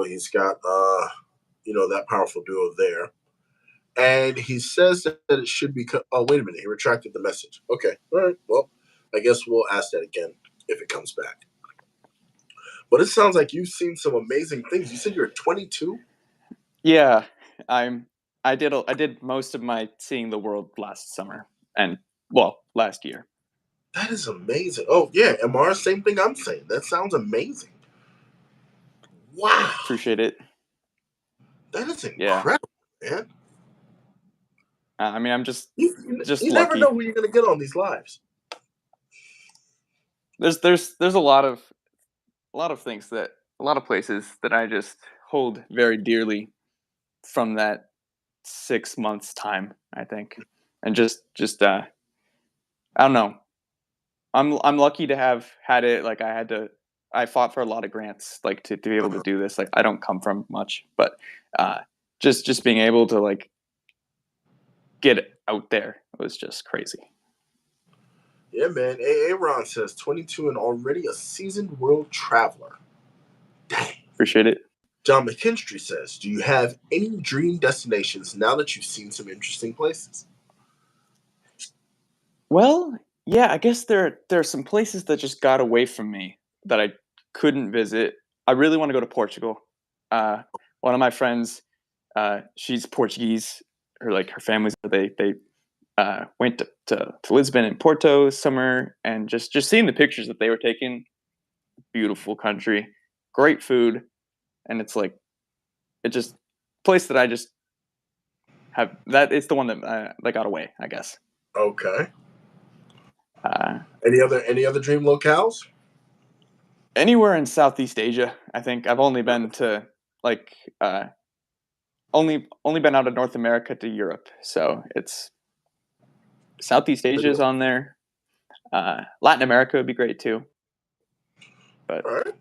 he's got that powerful duo there. And he says that it should be. Oh, wait a minute. He retracted the message. Okay. All right. Well, I guess we'll ask that again if it comes back. But it sounds like you've seen some amazing things. You said you're 22? Yeah, I did most of my seeing the world last summer, and last year. That is amazing. Oh, yeah. MR, same thing I'm saying. That sounds amazing. Wow. Appreciate it. That is Yeah. incredible, man. I mean, I'm just You never lucky. know who you're going to get on these lives. There's a lot of things a lot of places that I just hold very dearly from that 6 months time, I think. And just I don't know. I'm lucky to have had it. Like I fought for a lot of grants, like to be able to do this. Like I don't come from much, but just being able to like get it out there was just crazy. Yeah, man. Aaron says 22 and already a seasoned world traveler. Dang. Appreciate it. John McKinstry says, do you have any dream destinations now that you've seen some interesting places? Well, Yeah, I guess there are some places that just got away from me that I couldn't visit. I really want to go to Portugal. One of my friends, she's Portuguese. Her family's they went to Lisbon and Porto summer, and just seeing the pictures that they were taking, beautiful country, great food, and it's like it just place that I just have that it's the one that got away, I guess. Okay. Uh, Any other dream locales? Anywhere in Southeast Asia, I think. I've only been to like only been out of North America to Europe, so it's Southeast Asia is on there. Latin America would be great too. But All right.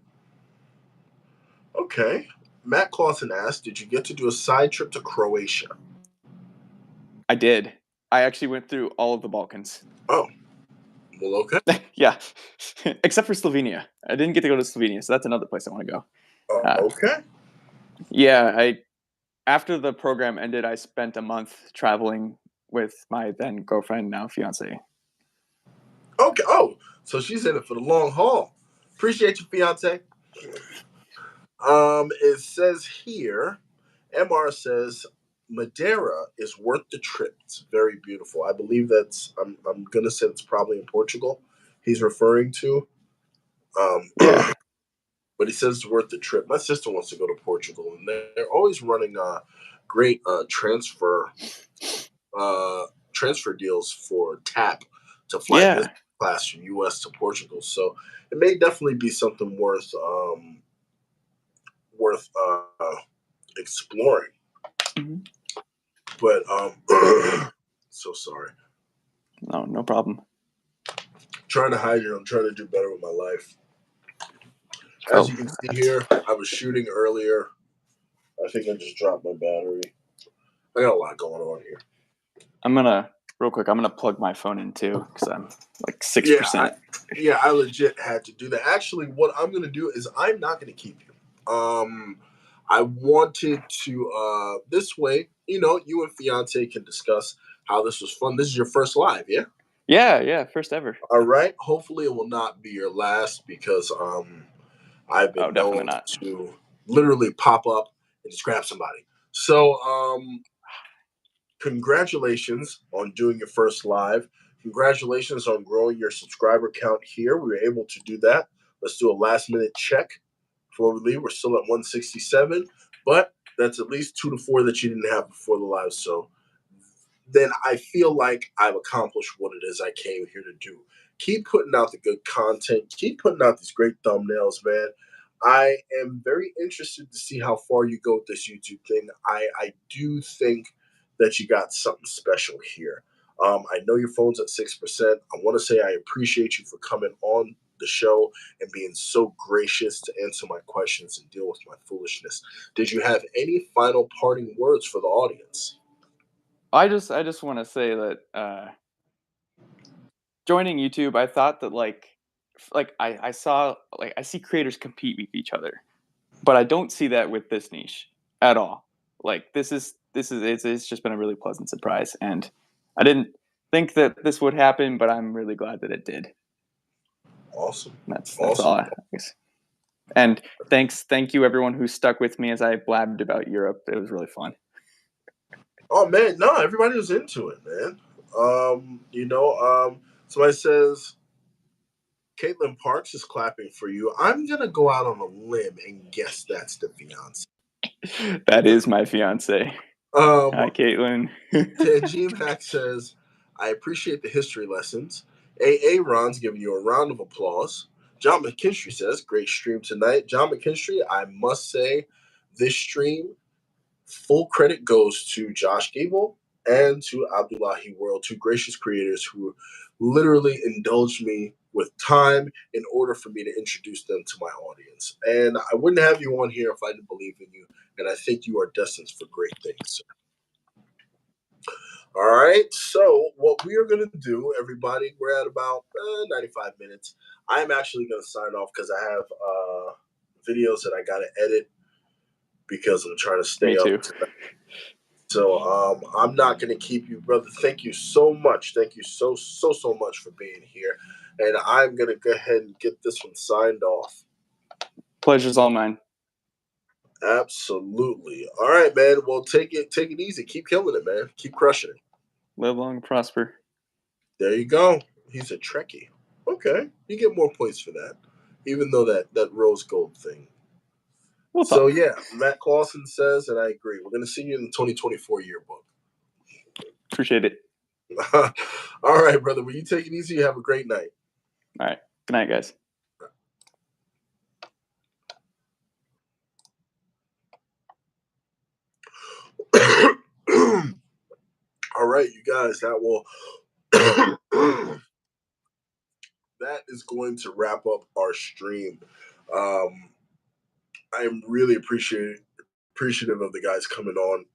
Okay. Matt Clausen asked, "Did you get to do a side trip to Croatia?" I did. I actually went through all of the Balkans. Oh, well, okay. Yeah, except for Slovenia. I didn't get to go to Slovenia, so that's another place I want to go. Okay. Yeah, after the program ended, I spent a month traveling with my then girlfriend, now fiance. Okay. Oh, so she's in it for the long haul. Appreciate you, fiance. It says here, MR says Madeira is worth the trip. It's very beautiful. I believe that's. I'm gonna say it's probably in Portugal. He's referring to. Yeah. But he says it's worth the trip. My sister wants to go to Portugal, and they're always running great transfer deals for TAP to fly business class from U.S. to Portugal. So it may definitely be something worth exploring. Mm-hmm. But so sorry. No problem. Trying to hide it. I'm trying to do better with my life. As you can see here, I was shooting earlier. I think I just dropped my battery. I got a lot going on here. I'm gonna plug my phone in too because I'm like 6%. Yeah, I legit had to do that. Actually, what I'm gonna do is I'm not gonna keep you. I wanted to this way, you and fiance can discuss how this was fun. This is your first live, yeah? Yeah, first ever. All right. Hopefully it will not be your last because I've been known to literally pop up and just grab somebody. So congratulations on doing your first live. Congratulations on growing your subscriber count here. We were able to do that. Let's do a last minute check before we leave. We're still at 167, but that's at least 2 to 4 that you didn't have before the live. So then I feel like I've accomplished what it is I came here to do. Keep putting out the good content. Keep putting out these great thumbnails, man. I am very interested to see how far you go with this YouTube thing. I do think that you got something special here. I know your phone's at 6%. I want to say I appreciate you for coming on the show and being so gracious to answer my questions and deal with my foolishness. Did you have any final parting words for the audience? I just want to say that joining YouTube, I thought that I saw I see creators compete with each other, but I don't see that with this niche at all. Like it's just been a really pleasant surprise, and I didn't think that this would happen, but I'm really glad that it did. Awesome. That's all I guess. And thank you everyone who stuck with me as I blabbed about Europe. It was really fun. Oh man, no, everybody was into it, man. Somebody says Caitlin Parks is clapping for you. I'm gonna go out on a limb and guess that's the fiance. That is my fiance. Hi, Caitlin. Tajim Hack says, I appreciate the history lessons. AA Ron's giving you a round of applause. John McKinstry says, great stream tonight. John McKinstry, I must say, this stream, full credit goes to Josh Gable and to Abdullahi World, two gracious creators who literally indulged me with time in order for me to introduce them to my audience. And I wouldn't have you on here if I didn't believe in you. And I think you are destined for great things, sir. All right. So what we are going to do, everybody, we're at about 95 minutes. I'm actually going to sign off because I have videos that I got to edit because I'm trying to stay up tonight. So I'm not going to keep you, brother. Thank you so much. Thank you so much for being here. And I'm going to go ahead and get this one signed off. Pleasure's all mine. Absolutely. All right, man. Well, take it easy. Keep killing it, man. Keep crushing it. Live long and prosper. There you go. He's a Trekkie. Okay, you get more points for that, even though that rose gold thing. We'll So talk. yeah, Matt Clausen says, and I agree. We're going to see you in the 2024 yearbook. Appreciate it. All right, brother. Well, you take it easy. You have a great night. All right. Good night, guys. All right, you guys. That will that is going to wrap up our stream. I'm really appreciative of the guys coming on.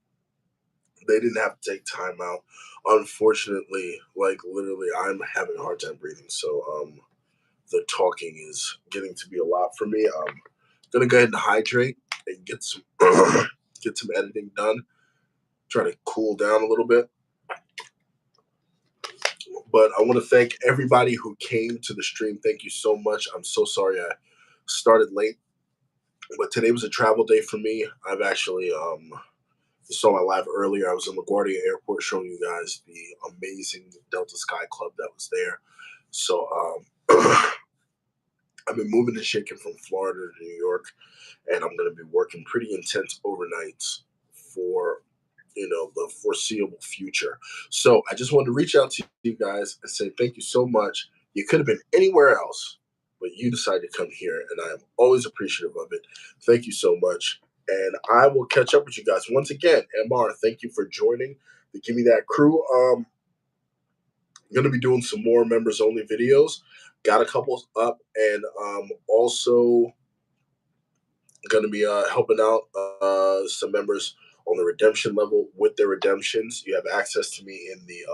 They didn't have to take time out. Unfortunately, like literally, I'm having a hard time breathing. So the talking is getting to be a lot for me. I'm gonna go ahead and hydrate and get some get some editing done. Try to cool down a little bit. But I want to thank everybody who came to the stream. Thank you so much. I'm so sorry I started late, but today was a travel day for me. I've actually you saw my live earlier. I was in LaGuardia Airport showing you guys the amazing Delta Sky Club that was there. So I've been moving and shaking from Florida to New York, and I'm going to be working pretty intense overnights for the foreseeable future. So I just wanted to reach out to you guys and say thank you so much. You could have been anywhere else, but you decided to come here, and I am always appreciative of it. Thank you so much. And I will catch up with you guys. Once again, MR, thank you for joining the Give Me That crew. I'm going to be doing some more members-only videos. Got a couple up, and also going to be helping out some members on the redemption level with their redemptions. You have access to me in the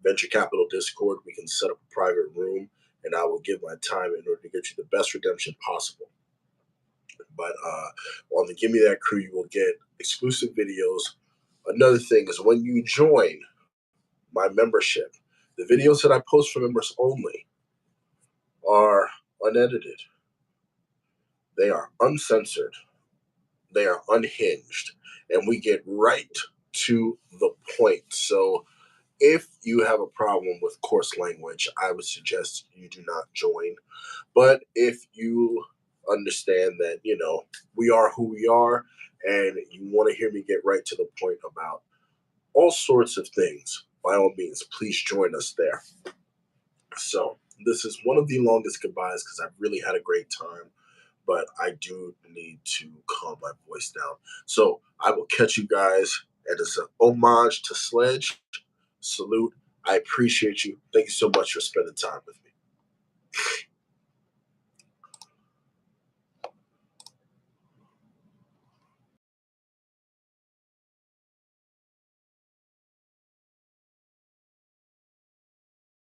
Venture Capital Discord. We can set up a private room, and I will give my time in order to get you the best redemption possible. But on the Give Me That crew, you will get exclusive videos. Another thing is when you join my membership, the videos that I post for members only are unedited. They are uncensored. They are unhinged. And we get right to the point. So if you have a problem with coarse language, I would suggest you do not join. But if you understand that, we are who we are, and you want to hear me get right to the point about all sorts of things, by all means, please join us there. So this is one of the longest goodbyes because I've really had a great time, but I do need to calm my voice down. So I will catch you guys, and it's an homage to Sledge. Salute. I appreciate you. Thank you so much for spending time with me.